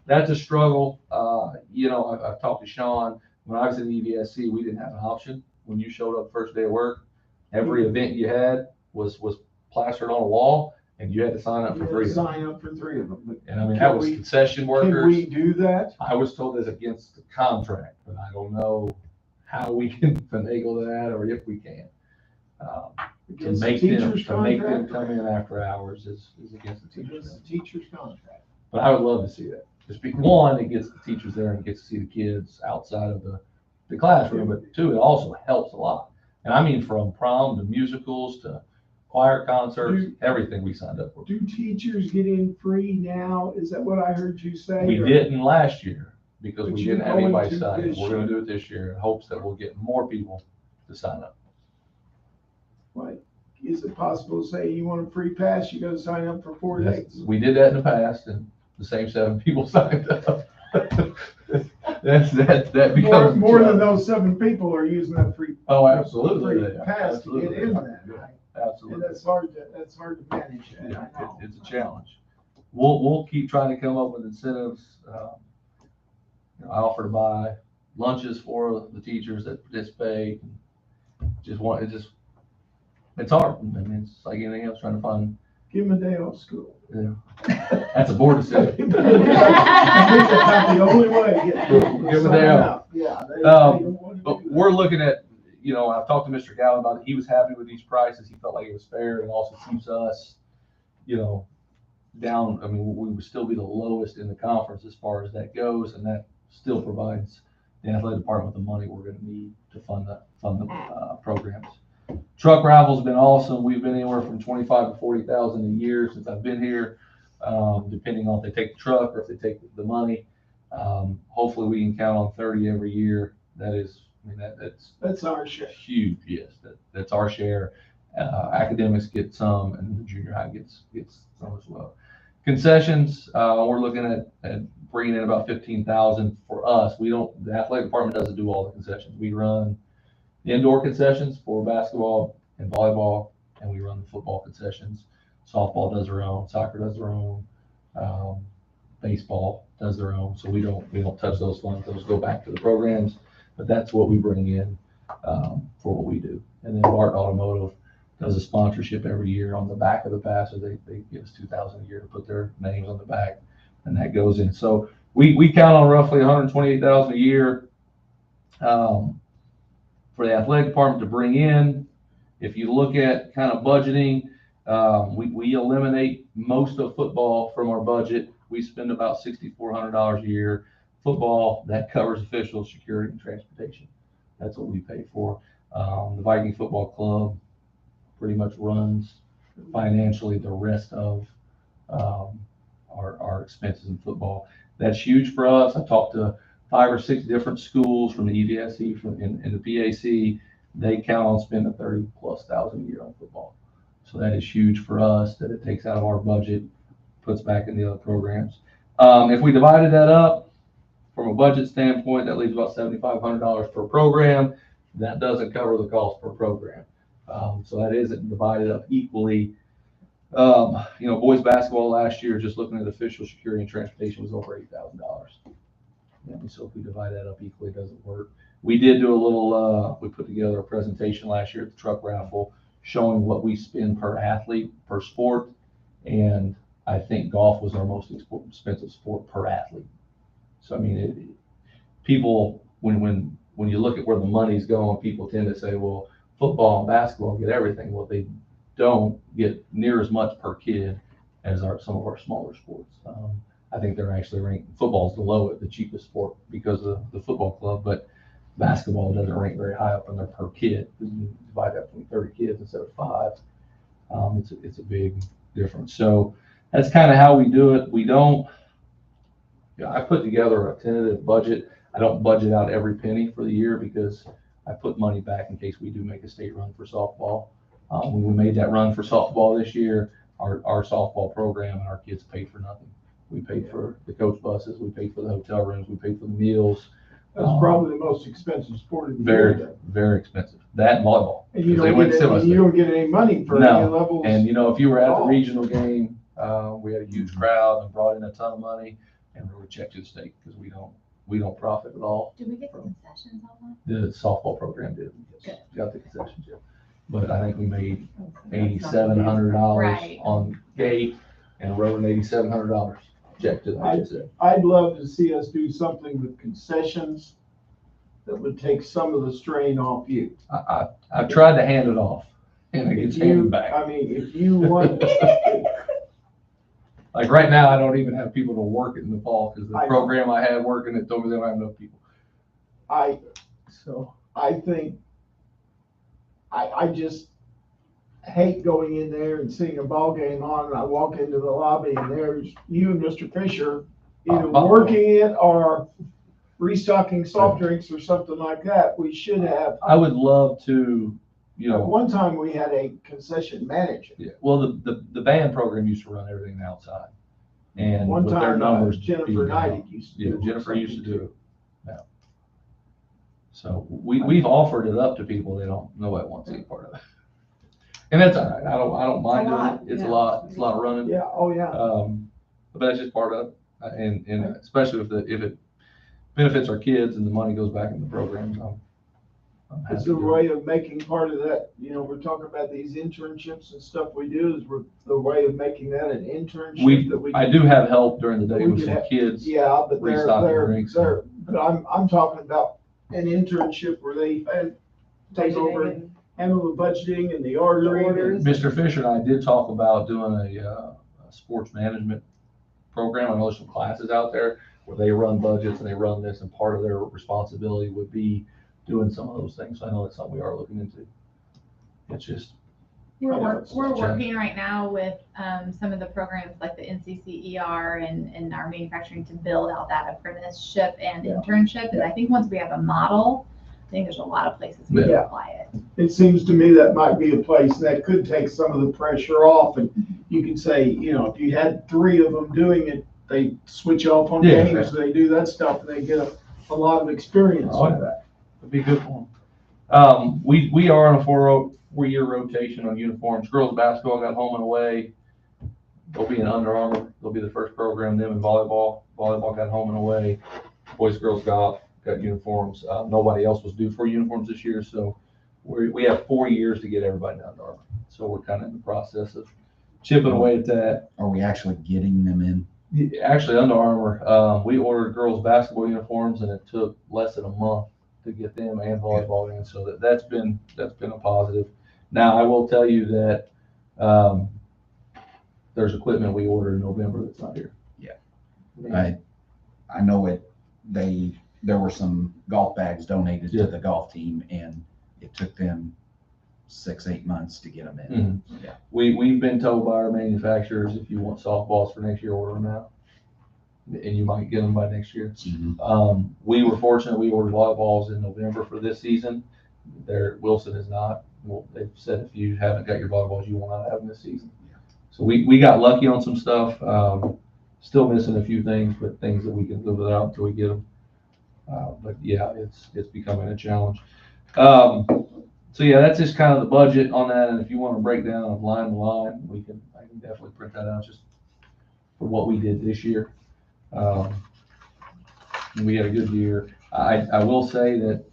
That's a struggle. I've talked to Sean. When I was in EVSC, we didn't have an option. When you showed up first day of work, every event you had was plastered on a wall, and you had to sign up You for had 3 to of them. sign up for 3 of them. But And I mean, Can that was we- concession Can workers. we do that? I was told it's against the contract, but I don't know how we can finagle that or if we can. To Against the make them teacher's contract? come in after hours is against the teacher's Against contract. the teacher's contract. But I would love to see that. Just one, it gets the teachers there and gets to see the kids outside of the classroom, but 2, it also helps a lot. And I mean, from prom to musicals to choir concerts, everything we signed up for. Do teachers get in free now? Is that what I heard you say? We Or- didn't last year because But we you're didn't have going anybody to sign up. this We're gonna year. do it this year in hopes that we'll get more people to sign up. Like, is it possible to say you want a free pass, you gotta sign up for 4 days? We did that in the past and the same 7 people signed up. That becomes. More than those 7 people are using that free. Oh, absolutely. free pass to get in there. And Absolutely. that's hard to manage. that, Yeah, I know. it's a challenge. We'll keep trying to come up with incentives. I offer to buy lunches for the teachers that participate. It's hard. I mean, it's like anything else, trying to find, Give them a day off school. that's a board I decision. think that's about the only way to get people to Give them a sign day up. Yeah. they don't want to But do we're looking at, I've talked to Mr. Galvin about it. He was happy with these prices. He felt like it was fair and also keeps us, down. I mean, we would still be the lowest in the conference as far as that goes, and that still provides the athletic department with the money we're going to need to fund the programs. Truck raffle's been awesome. We've been anywhere from 25 to 40,000 a year since I've been here, depending on if they take the truck or if they take the money. Hopefully we can count on 30 every year. That's That's our share. huge. Yes, that's our share. Academics get some, and the junior high gets some as well. Concessions, we're looking at bringing in about 15,000 for us. The athletic department doesn't do all the concessions. We run the indoor concessions for basketball and volleyball, and we run the football concessions. Softball does their own, soccer does their own, baseball does their own. So we don't touch those funds. Those go back to the programs, but that's what we bring in for what we do. And then Bart Automotive does a sponsorship every year on the back of the passes. They give us $2,000 a year to put their names on the back, and that goes in. So we count on roughly 128,000 a year for the athletic department to bring in. If you look at kind of budgeting, we eliminate most of football from our budget. We spend about $6,400 a year. Football, that covers officials, security, and transportation. That's what we pay for. The Viking Football Club pretty much runs financially the rest of our expenses in football. That's huge for us. I talked to 5 or 6 different schools from the EVSE and the PAC. They count on spending $30,000+ a year on football. So that is huge for us, that it takes out of our budget, puts back in the other programs. If we divided that up from a budget standpoint, that leaves about $7,500 per program. That doesn't cover the cost per program. So that isn't divided up equally. Boys basketball last year, just looking at official, security, and transportation, was over $8,000. So if we divide that up equally, it doesn't work. We did do a little, we put together a presentation last year at the truck raffle showing what we spend per athlete, per sport. And I think golf was our most expensive sport per athlete. So, I mean, people, when you look at where the money's going, people tend to say, well, football and basketball get everything. Well, they don't get near as much per kid as some of our smaller sports. I think they're actually ranked, football's the cheapest sport because of the football club, but basketball doesn't rank very high up in there per kid. You divide that between 30 kids instead of 5. It's a big difference. So that's kind of how we do it. We don't, I put together a tentative budget. I don't budget out every penny for the year because I put money back in case we do make a state run for softball. When we made that run for softball this year, our softball program and our kids paid for nothing. We paid for the coach buses, we paid for the hotel rooms, we paid for the meals. That's probably the most expensive sport in the Very, year. very expensive. That and volleyball. And you 'cause they don't went get semi-state. any, you don't get any money for No. any levels. And if you were at the Oh. regional game, we had a huge crowd and brought in a ton of money and really checked to the state because we don't profit at all. Do we get the concessions on The softball program did. Good. Got the concessions, yeah. But I think we made That's not $8,700 Right. on gate and wrote an $8,700 check to the HSA. I'd love to see us do something with concessions that would take some of the strain off you. I've tried to hand it off and it gets If handed you, back. I mean, if you want, Like right now, I don't even have people to work it in the fall because the I know. program I had working, it told me they don't have enough people. So. I think, I just hate going in there and seeing a ball game on, and I walk into the lobby and there's you and Mr. Fisher either working it or restocking soft drinks or something like that. We should have, I would love to, at one time, we had a concession manager. yeah, well, the band program used to run everything outside. And One with their time, numbers. Jennifer being down, Knight used to Yeah, do Jennifer used to something do it. Yeah. So we've offered it up to people. Nobody wants any part of it. And that's all right. I don't mind lot, doing it. It's yeah. a lot. It's a lot of running. Yeah, oh, yeah. But that's just part of it. And especially if it benefits our kids and the money goes back in the programs, I'm happy It's to a do it. way of making part of that, we're talking about these internships and stuff we do, is the way of making that an internship that we. I do have help during the day We with could some have- kids. Yeah, but restocking drinks. but I'm talking about an internship where they take over and budgeting handle the budgeting and the ordering. orders. Mr. Fisher and I did talk about doing a sports management program. I know there's some classes out there where they run budgets and they run this, and part of their responsibility would be doing some of those things. So I know that's something we are looking into. It's just, We're Challenge. working right now with some of the programs like the NCCER and our manufacturing to build out that apprenticeship and Yeah. internship. And I think once we have a model, I think there's a lot of places we can Yeah. apply it. It seems to me that might be a place that could take some of the pressure off, and you could say, if you had 3 of them doing it, they switch off on Yeah. games, they do that stuff, and they get a lot of experience Oh, with that. it'd be good for them. We are on a 4-year rotation on uniforms. Girls basketball got home and away. They'll be in Under Armour. They'll be the first program. Them in volleyball. Volleyball got home and away. Boys, girls golf got uniforms. Nobody else was due for uniforms this year, so we have 4 years to get everybody to Under Armour. So we're kind of in the process of chipping away at that. Are we actually getting them in Actually, Under Armour, we ordered girls' basketball uniforms and it took less than a month to get them and volleyball in, so that's been a positive. Now, I will tell you that, there's equipment we ordered in November that's not here. Yeah. I know there were some golf bags donated to the golf team, and it took them 6-8 months to get them in. Yeah. We've been told by our manufacturers, if you want softballs for next year, order them now. And you might get them by next year. Mhm. We were fortunate, we ordered volleyballs in November for this season. Wilson is not. Well, they've said if you haven't got your volleyballs, you will not have them this season. So we got lucky on some stuff. Still missing a few things, but things that we can live without until we get them. But yeah, it's becoming a challenge. So yeah, that's just kind of the budget on that. And if you want to break down line to line, I can definitely print that out just for what we did this year. We had a good year. I will say that,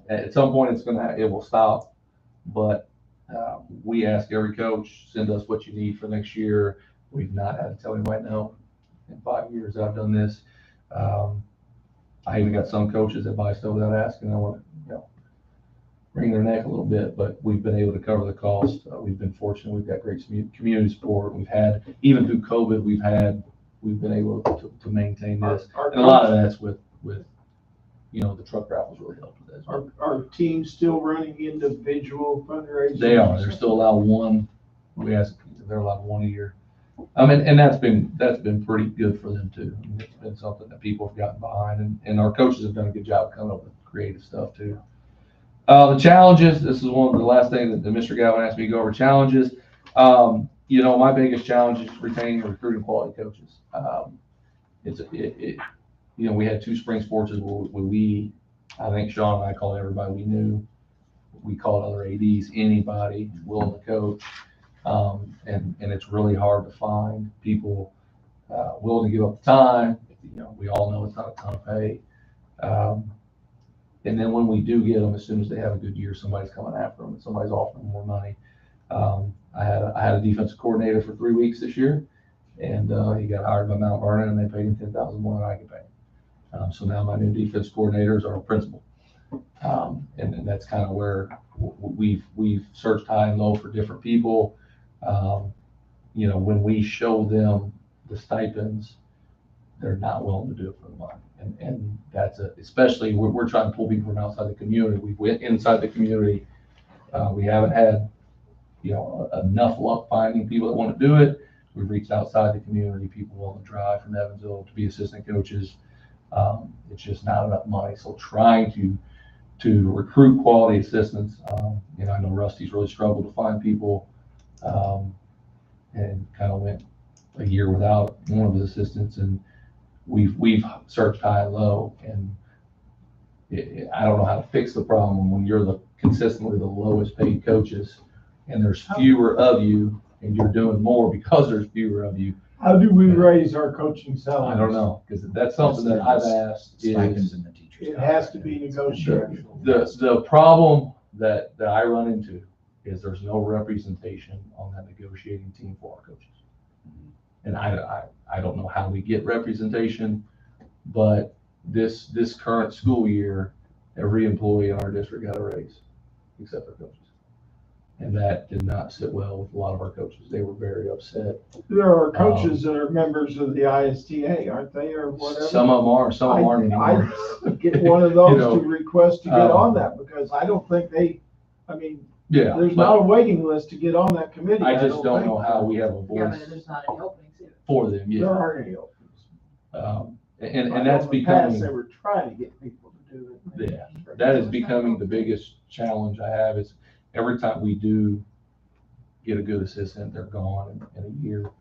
at some point it will stop, but we ask every coach, send us what you need for next year. We've not had to tell anybody no. In 5 years I've done this. I even got some coaches that buy stuff without asking. I want to, wring their neck a little bit, but we've been able to cover the cost. We've been fortunate. We've got great community support. We've had, even through COVID, we've been able to maintain this. And a lot of that's with the truck raffles really helped with that as well. Are teams still running individual fundraisers? They are. They're still allowed one. We ask they're allowed one a year. And that's been pretty good for them too. It's been something that people have gotten behind, and our coaches have done a good job coming up with creative stuff too. The challenges. This is one of the last things that Mr. Galvin asked me to go over. Challenges. My biggest challenge is retaining and recruiting quality coaches. We had 2 spring sports where I think Sean and I called everybody we knew. We called other ADs, anybody willing to coach. And it's really hard to find people willing to give up the time. We all know it's not a ton of pay. And then when we do get them, as soon as they have a good year, somebody's coming after them and somebody's offering more money. I had a defensive coordinator for 3 weeks this year, and he got hired by Mount Vernon, and they paid him $10,000 more than I could pay him. So now my new defense coordinators are a principal. And that's kind of where we've searched high and low for different people. When we show them the stipends, they're not willing to do it for the money. And that's especially we're trying to pull people from outside the community. We went inside the community. We haven't had, enough luck finding people that want to do it. We've reached outside the community, people willing to drive from Evansville to be assistant coaches. It's just not enough money. So trying to recruit quality assistants. I know Rusty's really struggled to find people, and kind of went a year without one of his assistants, and we've searched high and low, and I don't know how to fix the problem when you're consistently the lowest paid coaches, and there's fewer of you, and you're doing more because there's fewer of you. How do we raise our coaching salaries? I don't know, because that's something that I've asked. Stipends and the teachers. It has to be negotiated. The problem that I run into is there's no representation on that negotiating team for our coaches. And I don't know how we get representation, but this current school year, every employee in our district got a raise, except our coaches. And that did not sit well with a lot of our coaches. They were very upset. There are coaches that are members of the ISTA, aren't they, or whatever? Some of them are, some of them aren't anymore. I get one of those to request to get on that, because I don't think Yeah, there's not a waiting list to get on that committee. I just don't know how we have a Yeah, voice but there's not any openings either. for them. There Yeah. aren't any openings. And that's In the past, becoming, they were trying to get people to do it. yeah, that is becoming the biggest challenge I have is every time we do get a good assistant, they're gone in a year.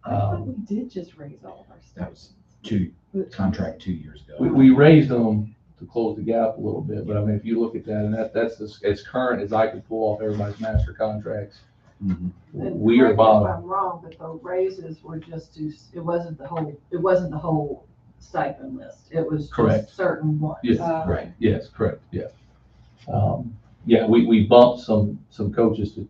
I thought we did just raise all of our That was stuff. contract 2 years ago. We raised them to close the gap a little bit, but I mean, if you look at that, and that's as current as I could pull off everybody's master contracts, Mhm. we are Correct me if bottom. I'm wrong, but the raises were just it wasn't the whole stipend list. It was Correct. just certain ones. Yes, Right. yes, correct, yeah. We bumped some coaches to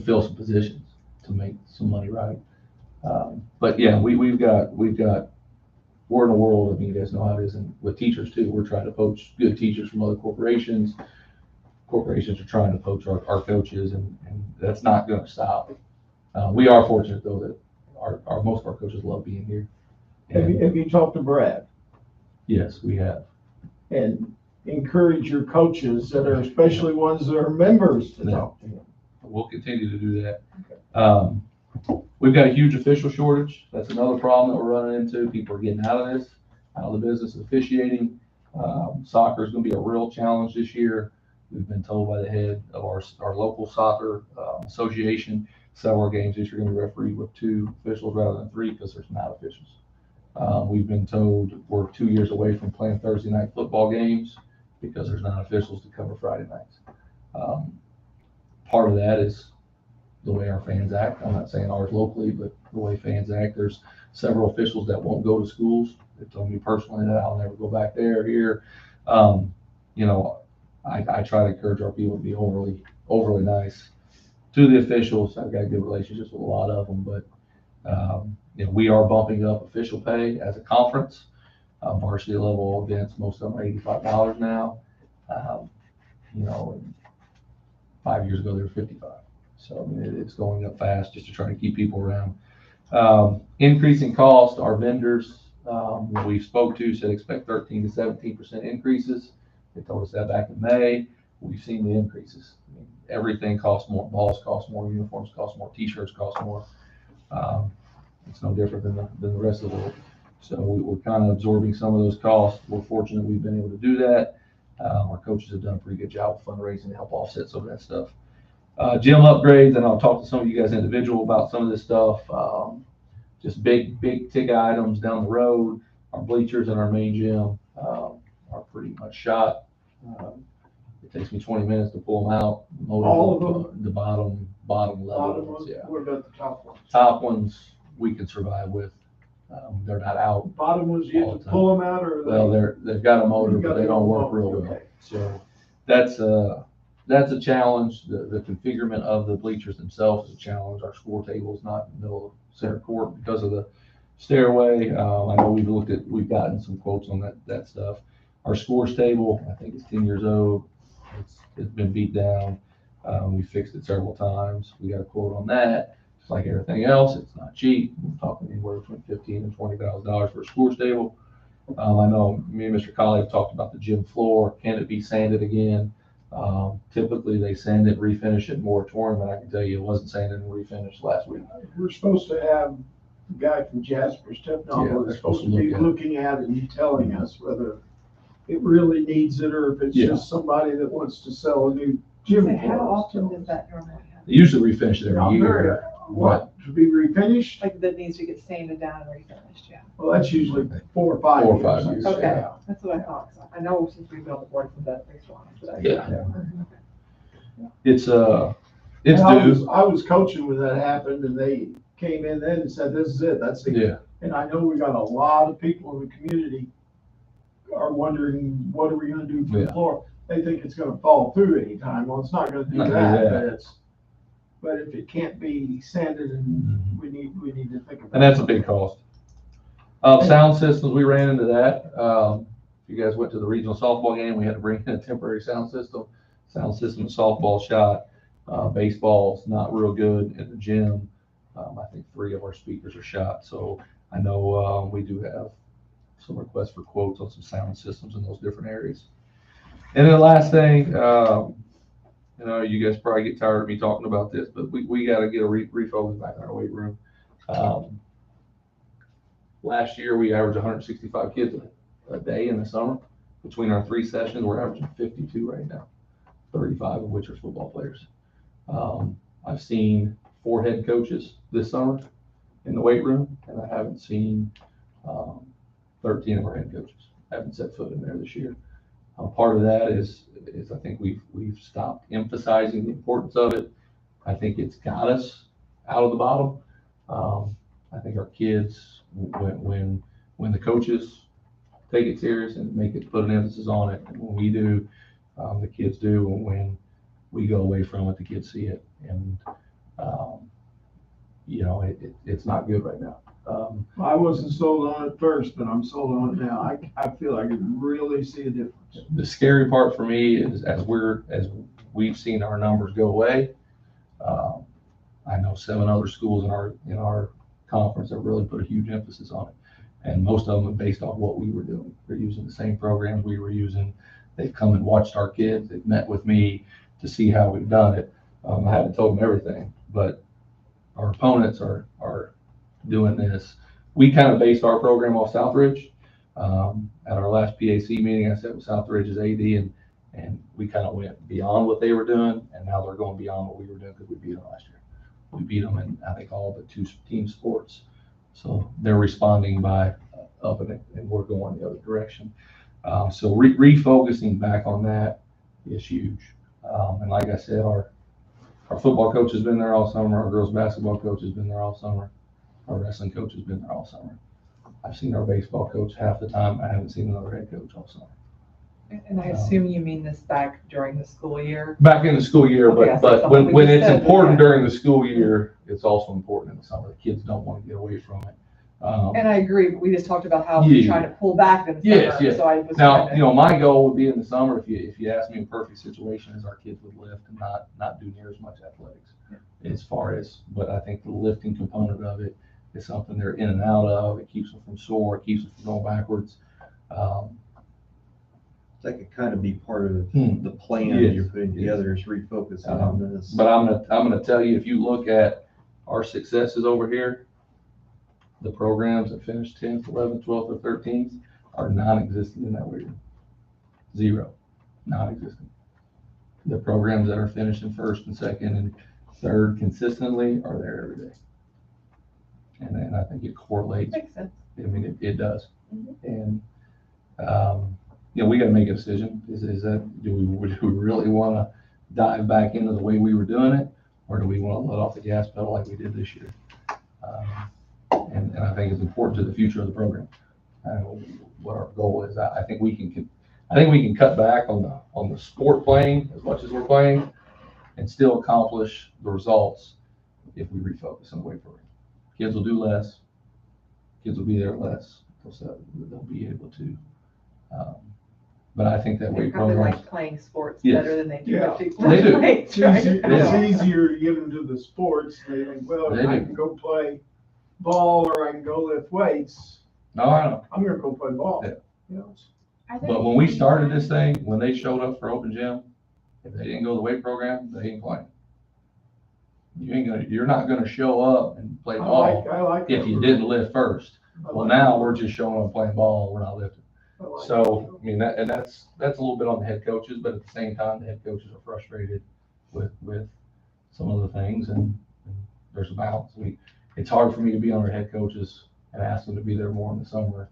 fill some positions, to make some money right. But yeah, we've got, we're in a world, I mean, you guys know how it is, and with teachers too, we're trying to poach good teachers from other corporations. Corporations are trying to poach our coaches, and that's not gonna stop. We are fortunate though that most of our coaches love being here. Have you talked to Brad? Yes, we have. And encourage your coaches that are, especially ones that are members, to talk to him. We'll continue to do that. We've got a huge official shortage. That's another problem that we're running into. People are getting out of this, out of the business of officiating. Soccer is gonna be a real challenge this year. We've been told by the head of our local soccer association, several games this year are gonna be refereed with 2 officials rather than 3 because there's not officials. We've been told we're 2 years away from playing Thursday night football games because there's not officials to cover Friday nights. Part of that is the way our fans act. I'm not saying ours locally, but the way fans act. There's several officials that won't go to schools. They told me personally that I'll never go back there or here. You know, I try to encourage our people to be overly nice to the officials. I've got good relationships with a lot of them, but you know, we are bumping up official pay as a conference. Varsity level events, most of them are $85 now. You know, 5 years ago they were $55. So I mean, it's going up fast just to try to keep people around. Increasing cost, our vendors that we spoke to said expect 13 to 17% increases. They told us that back in May. We've seen the increases. I mean, everything costs more. Balls cost more. Uniforms cost more. T-shirts cost more. It's no different than the rest of the world. So we're kind of absorbing some of those costs. We're fortunate we've been able to do that. Our coaches have done a pretty good job of fundraising to help offset some of that stuff. Gym upgrades, and I'll talk to some of you guys individual about some of this stuff. Just big ticket items down the road. Our bleachers in our main gym are pretty much shot. It takes me 20 minutes to pull them out. All of them? The bottom level ones, yeah. What about the top ones? Top ones we can survive with. They're not out. Bottom ones, you all have the to time. pull them out, or? Well, they've got a motor, but they don't work real well. Okay. So that's a challenge. The configurement of the bleachers themselves is a challenge. Our score table is not in the middle of center court because of the stairway. I know we've gotten some quotes on that stuff. Our scores table, I think it's 10 years old. It's been beat down. We fixed it several times. We got a quote on that. Just like everything else, it's not cheap. We're talking anywhere between $15,000 and $20,000 for a scores table. I know me and Mr. Colley have talked about the gym floor. Can it be sanded again? Typically they sand it, refinish it, moratorium, and I can tell you it wasn't sanded and refinished last week. We're supposed to have a guy from Jasper's Technology Yeah, that's supposed to be look at it. looking at it and telling us whether it really needs it or if it's Yeah. just somebody that wants to sell a new gym. So how floor. often does that normally happen? They usually refinish it Not every very- year. What, to be refinished? Like that needs to get sanded down and refinished, yeah. Well, that's usually 4 or 5 4 or years. 5 years. Okay, Yeah. that's what I thought. 'Cause I know since we built the board from that based on it. but I- Yeah. Okay. It's And due. I was coaching when that happened and they came in then and said, this is it, that's it. Yeah. And I know we got a lot of people in the community are wondering, what are we gonna do for the Yeah. floor? They think it's gonna fall through anytime. Well, it's not gonna do Not do that, that. but if it can't be sanded and we need to think about. And that's a big cost. Sound systems, we ran into that. If you guys went to the regional softball game, we had to bring in a temporary sound system. Sound system, softball shot, baseball's not real good in the gym. I think 3 of our speakers are shot. So I know we do have some requests for quotes on some sound systems in those different areas. And then the last thing, you know, you guys probably get tired of me talking about this, but we got to get a refocus back in our weight room. Last year, we averaged 165 kids a day in the summer. Between our 3 sessions, we're averaging 52 right now, 35 of which are football players. I've seen 4 head coaches this summer in the weight room, and I haven't seen 13 of our head coaches. I haven't set foot in there this year. Part of that is I think we've stopped emphasizing the importance of it. I think it's got us out of the bottom. I think our kids, when the coaches take it serious and put an emphasis on it, and when we do, the kids do, and when we go away from it, the kids see it. And it's not good right now. I wasn't sold on it first, but I'm sold on it now. I feel I can really see a difference. The scary part for me is as we've seen our numbers go away, I know 7 other schools in our conference have really put a huge emphasis on it. And most of them are based off what we were doing. They're using the same programs we were using. They've come and watched our kids. They've met with me to see how we've done it. I haven't told them everything, but our opponents are doing this. We kind of based our program off Southridge. At our last PAC meeting, I sat with Southridge's AD and we kind of went beyond what they were doing, and now they're going beyond what we were doing because we beat them last year. We beat them in, I think, all but 2 team sports. So they're responding by up and we're going the other direction. So refocusing back on that is huge. And like I said, our football coach has been there all summer. Our girls basketball coach has been there all summer. Our wrestling coach has been there all summer. I've seen our baseball coach half the time. I haven't seen another head coach all summer. And I assume you mean this back during the school year? Back in the school year, Okay, but so when we it's just said important that. during the school year, it's also important in the summer. The kids don't want to get away from it. And I agree, but we just talked about how we're Yeah. trying to pull back in the Yes, summer, yes. so I was Now, trying to. my goal would be in the summer, if you ask me, a perfect situation is our kids would lift and not do near as much athletics as far as, but I think the lifting component of it is something they're in and out of. It keeps them from sore, it keeps them from going backwards. That could kind of be part of Hmm. the plan Yes. you're putting together is refocusing on this. But I'm gonna tell you, if you look at our successes over here, the programs that finished 10th, 11th, 12th, or 13th are non-existent in that weight room. 0, non-existent. The programs that are finishing 1st and 2nd and 3rd consistently are there every day. And then I think it correlates. Makes sense. I mean, it does. And, we gotta make a decision. Is that, do we really wanna dive back into the way we were doing it? Or do we wanna let off the gas pedal like we did this year? And I think it's important to the future of the program. What our goal is. I think we can cut back on the sport playing as much as we're playing and still accomplish the results if we refocus on the weight program. Kids will do less. Kids will be there less. They'll be able to. But I think that They weight probably program. like playing sports Yes. better than they do Yeah. lifting They do. weights, It's right? easier, Yeah. it's easier to get them to the sports. They think, well, They if I do. can go play ball or I can go lift weights, No, I know. I'm gonna go play ball. Yeah. You know, But when we started this thing, when they showed up for open gym, if they didn't go to the weight program, they ain't playing. You're not gonna show up and play ball I like. if that. you didn't lift first. I Well, like now that. we're just showing up playing ball, we're not lifting. I like So, I mean, that's a little bit on the head coaches, but at the same time, the head coaches are frustrated with some of the things and there's a balance. It's hard for me to be on our head coaches and ask them to be there more in the summer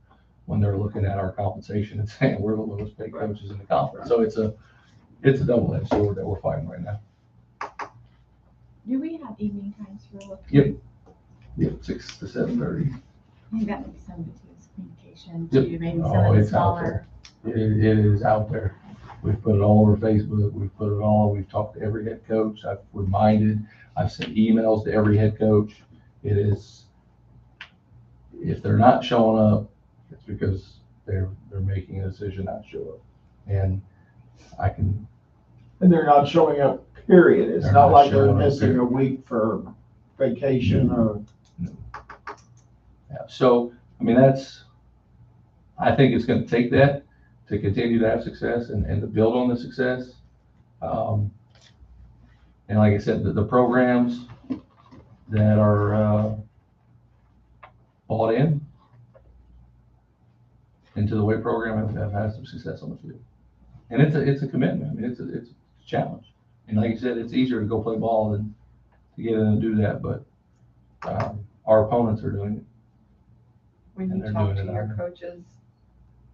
when they're looking at our compensation and saying we're the lowest paid coaches in the conference. So it's a double-edged sword that we're fighting right now. Do we have evening times for? Yep, 6 to 7:30. Maybe that makes some communication Yep. to maybe some Oh, of the it's out smaller. It is out there. We've put it all over Facebook. We've talked to every head coach. I've sent emails to every head coach. It is, if they're not showing up, it's because they're making a decision not to show up. And And they're not showing up, period. It's They're not not like they're showing up, missing period. a week for vacation or. yeah, so, I mean, I think it's gonna take that to continue to have success and to build on the success. And like I said, the programs that are bought into the weight program have had some success on the field. And it's a commitment. I mean, it's a challenge. And like you said, it's easier to go play ball than to get in and do that, but our opponents are doing it. When And you they're talk doing to it your on- coaches,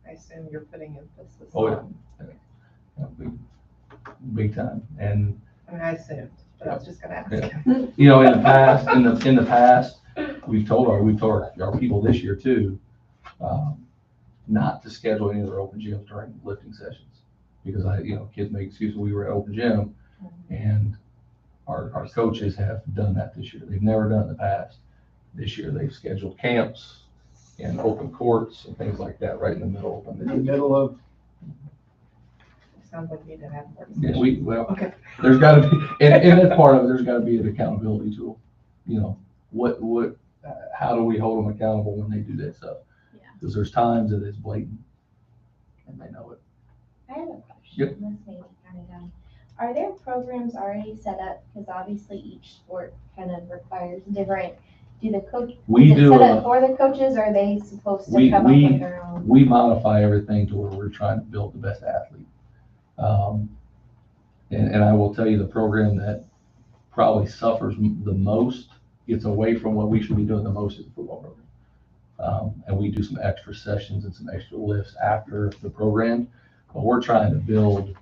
I assume you're putting emphasis Oh, yeah. on, Big time. And I mean, I assumed, but I was just gonna ask. Yeah. In the past, we've told our people this year too, not to schedule any of their open gyms during lifting sessions. Because kids make excuses, we were at open gym and our coaches have done that this year. They've never done it in the past. This year, they've scheduled camps and open courts and things like that right in the middle of In the them. middle of, Sounds like we need to have more Yeah, discussion. well, Okay. there's gotta be, and that's part of it, there's gotta be an accountability tool. You know, how do we hold them accountable when they do that stuff? Yeah. Because there's times that it's blatant, and they know it. I have a question. Yep. This may be kind of dumb. Are there programs already set up? Because obviously each sport kind of requires different, do the coach, We is it do, set up for the coaches, or are they supposed to we- come up we- with their own? we modify everything to where we're trying to build the best athlete. And I will tell you, the program that probably suffers the most gets away from what we should be doing the most is the football program. And we do some extra sessions and some extra lifts after the program, but we're trying to build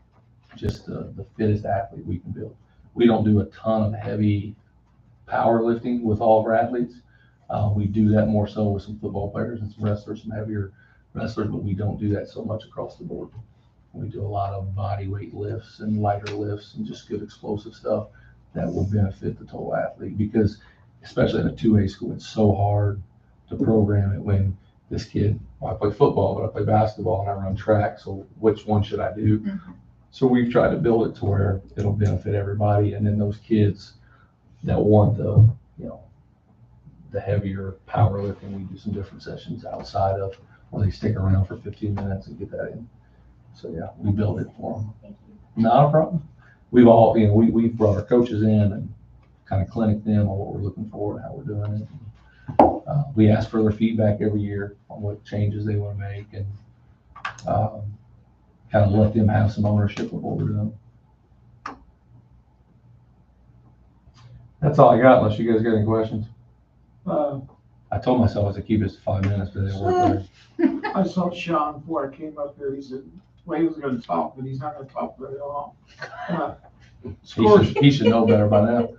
just the fittest athlete we can build. We don't do a ton of heavy powerlifting with all of our athletes. We do that more so with some football players and some wrestlers, some heavier wrestlers, but we don't do that so much across the board. We do a lot of body weight lifts and lighter lifts and just good explosive stuff that will benefit the total athlete, because especially in a 2A school, it's so hard to program it when this kid, well, I play football, but I play basketball and I run track, so which one should I do? Mhm. So we've tried to build it to where it'll benefit everybody, and then those kids that want the heavier powerlifting, we do some different sessions outside of where they stick around for 15 minutes and get that in. So yeah, we build it for them. Thank you. Not a problem. We've all, we've brought our coaches in and kind of clinic them on what we're looking for and how we're doing it. We ask for their feedback every year on what changes they want to make, and kind of let them have some ownership of what we're doing. That's all I got, unless you guys got any questions. I told myself I was to keep this to 5 minutes, but it didn't work better. I saw Sean before I came up here, he said, well, he was gonna talk, but he's not gonna talk very long. He should know better by now.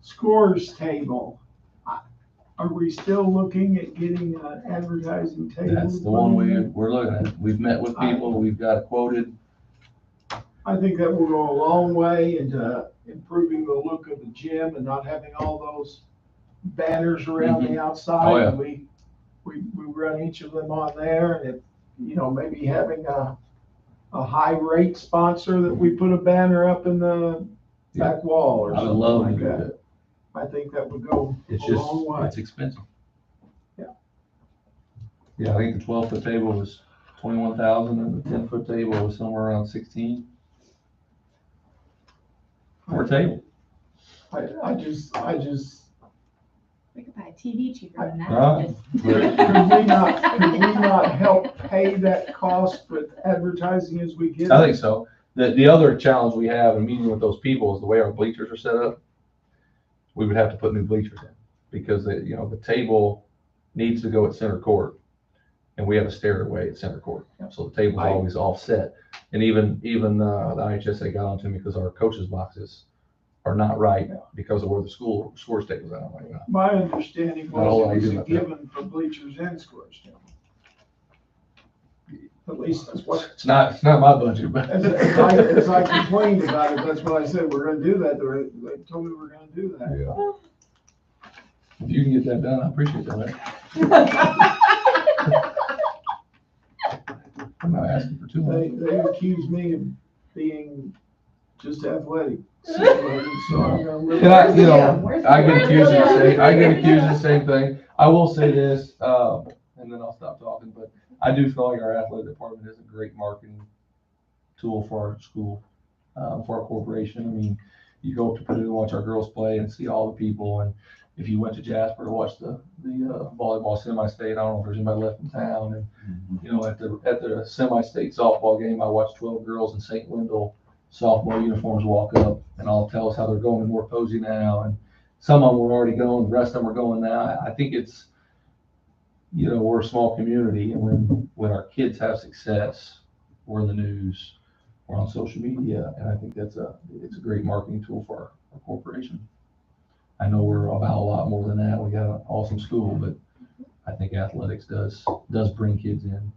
Scores table. Are we still looking at getting an advertising table? That's the one we're looking at. We've met with people, we've got it quoted. I think that will go a long way into improving the look of the gym and not having all those banners around the outside. Oh, yeah. And we run each of them on there, and maybe having a high rate sponsor that we put a banner up in the back wall or I would something love to like do that. that. I think that would go It's a just, long way. it's expensive. Yeah. Yeah, I think the 12-foot table was 21,000 and the 10-foot table was somewhere around 16 for a table. I just, We could buy a TV cheaper than that. Right. Just- could we not help pay that cost with advertising as we get it? I think so. The other challenge we have in meeting with those people is the way our bleachers are set up. We would have to put new bleachers in, because the table needs to go at center court, and we have a stairway at center court. So the table's always offset. And even the IHSA got onto me because our coaches' boxes are not right because of where the scores tables are. I'm like, no. My understanding Oh, I was do it was a like that. given for bleachers and scores. At least that's what, It's not my budget, but. as I complained about it, that's what I said, we're gonna do that. They told me we're gonna do that. Yeah. If you can get that done, I appreciate that. I'm not asking for too much. They accuse me of being just athletic. So I'm gonna live- And Where's I get accused of Yeah. the same thing. I will say this, and then I'll stop talking, but I do feel like our athletic department is a great marketing tool for our school, for our corporation. I mean, you go up to Purdue and watch our girls play and see all the people, and if you went to Jasper to watch the volleyball semi-state, I don't know if there's anybody left in town, and at the semi-state softball game, I watched 12 girls in St. Wendell softball uniforms walk up, and all tell us how they're going to North Posey now, and some of them were already going, the rest of them are going now. I think it's, we're a small community, and when our kids have success, we're in the news, we're on social media, and I think it's a great marketing tool for our corporation. I know we're about a lot more than that. We got an awesome school, but I think athletics does bring kids in.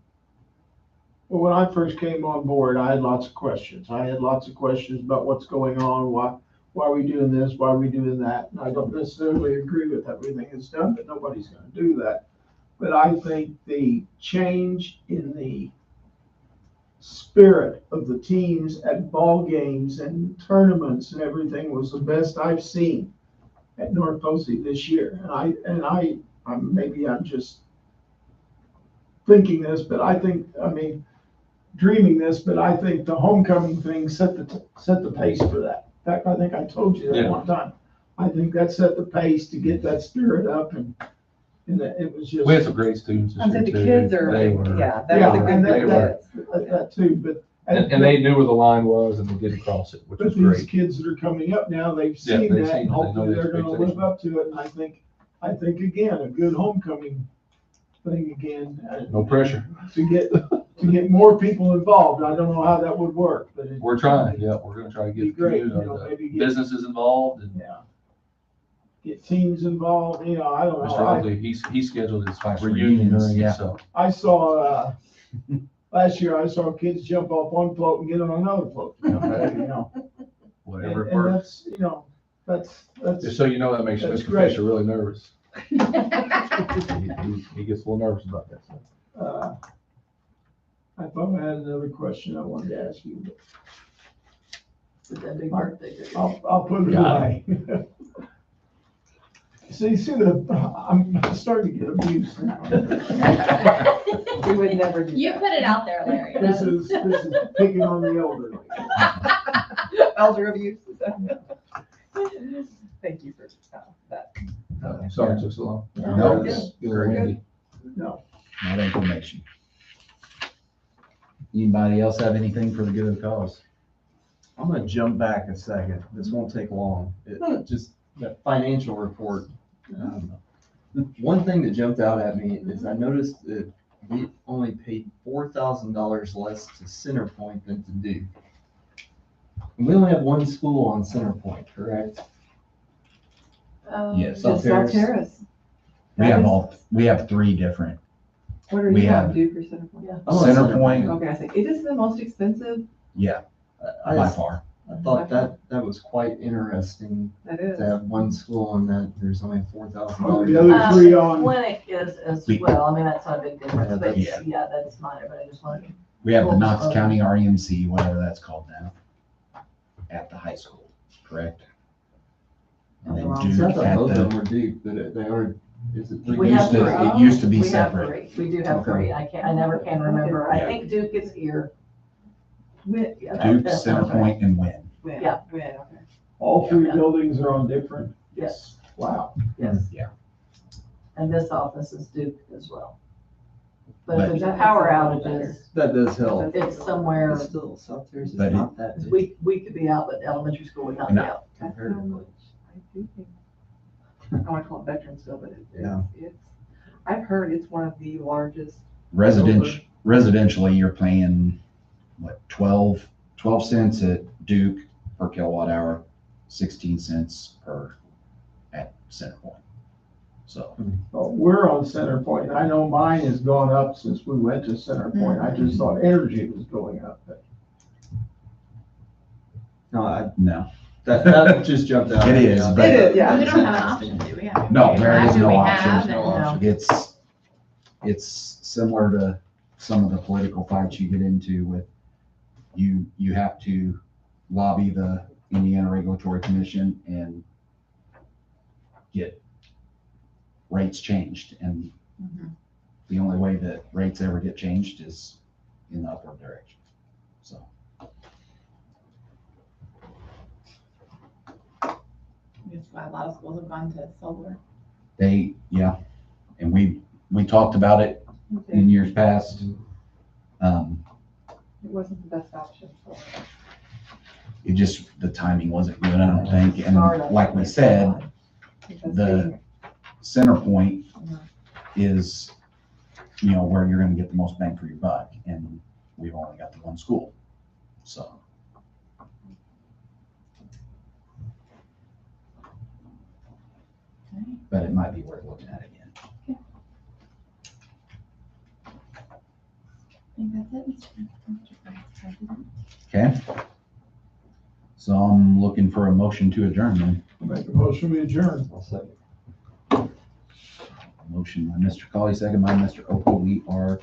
Well, when I first came on board, I had lots of questions. I had lots of questions about what's going on, why are we doing this, why are we doing that? And I don't necessarily agree with everything that's done, but nobody's gonna do that. But I think the change in the spirit of the teams at ball games and tournaments and everything was the best I've seen at North Posey this year. Maybe I'm just thinking this, but dreaming this, but I think the homecoming thing set the pace for that. In fact, I think I told you that Yeah. one time. I think that set the pace to get that spirit up, and that it was just. We had some great students this I said the year kids too. are, They were, yeah, Yeah, that's a and good that- group. That too, but. and they knew where the line was and they did cross it, which But was these great. kids that are coming up now, they've Yeah, seen they've that, seen it. and They know hopefully the they're gonna live expectation. up to it, and I think again, a good homecoming thing again. No pressure. To get more people involved, I don't know how that would work, but it. We're trying, yeah, we're gonna try to Be get the great, community, maybe the get, businesses involved and yeah. Get teams involved, I don't Mr. know, Oakley, he scheduled his Nice reunion reunions, during yeah. it, so. I saw, last year I saw kids jump off one float and get on another float, Whatever And works. that's, Just so you know, that makes That's Mr. great. Fisher really nervous. He gets a little nervous about that stuff. I thought I had another question I wanted to ask you, but With that big birthday. I'll put it Got away. See, I'm starting to get abused now. We would never do You that. put it out there, Larry. This is picking on the elderly. Elder abuse. Thank you for that. Sorry it took so long. No, Yeah. it's Very handy. No, not information. Anybody else have anything for the good of the cause? I'm gonna jump back a second. This won't take long. It just, that financial report. One thing that jumped out at me is I noticed that we only paid $4,000 less to Centerpoint than to Duke. And we only have one school on Centerpoint, correct? Yes. Just South Terrace. We have three different. What are we you have- on, Duke or Centerpoint? I'm on Centerpoint. Okay, I say, it is the most expensive, Yeah, I by far. thought that was quite interesting that is. to have one school and that there's only $4,000. Oh, the other three on, Clinic is as We- well, I mean, that's not a big difference, but Yeah. yeah, that's minor, but I just wanted to. We have the Knox County REMC, whatever that's called now, at the high school, correct? And then I Duke thought at both of the, them were Duke, but they are, is it? We have used to- three. it used to be We have separate. three. We do have Okay. three, I never can remember, I Yeah. think Duke is here. Yeah, Duke, that sounds right. Centerpoint, and Wynn. When? Yeah. When, okay. all three Yeah. buildings are on different, Yes, wow. yes. Yeah. And this office is Duke as well. But But- if there's power outages, That does help. it's somewhere, It's still, South Terrace is But not that big we could be out, but elementary school would not be No. out. That's how comparatively. much I do think. I want to call it Veterans,ville but Yeah. I've heard it's one of the largest. Residentially, you're paying, what, 12 cents at Duke per kilowatt hour, 16 cents at Centerpoint. So, Well, we're on Centerpoint, and I know mine has gone up since we went to Centerpoint, I just thought energy was going up, but No, no, that just jumped out. It at me. is, but- It is, yeah. We don't have an option, do we? I mean, no, we there have is who no we option. have, No and- option. It's similar to some of the political fights you get into with, you have to lobby the Indiana Regulatory Commission and get rates changed. And Mhm. the only way that rates ever get changed is in the upward direction. So, That's why a lot of schools have gone to solar. yeah, and we talked about it in years past. It wasn't the best option for. It just, the timing wasn't good, I don't think. And like we said, the center point is, where you're gonna get the most bang for your buck, and we've only got the one school, so. But it might be worth looking at again. I think that's it, Mr. Vice President. Okay? So I'm looking for a motion to adjourn then. Make a motion, we adjourn. I'll second. Motion by Mr. Colley, second by Mr. Opel. We are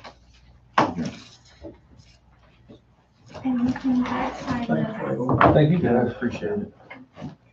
adjourned. And you can sign Thanks, this. Michael. Thank you, Yeah, I guys. appreciate it.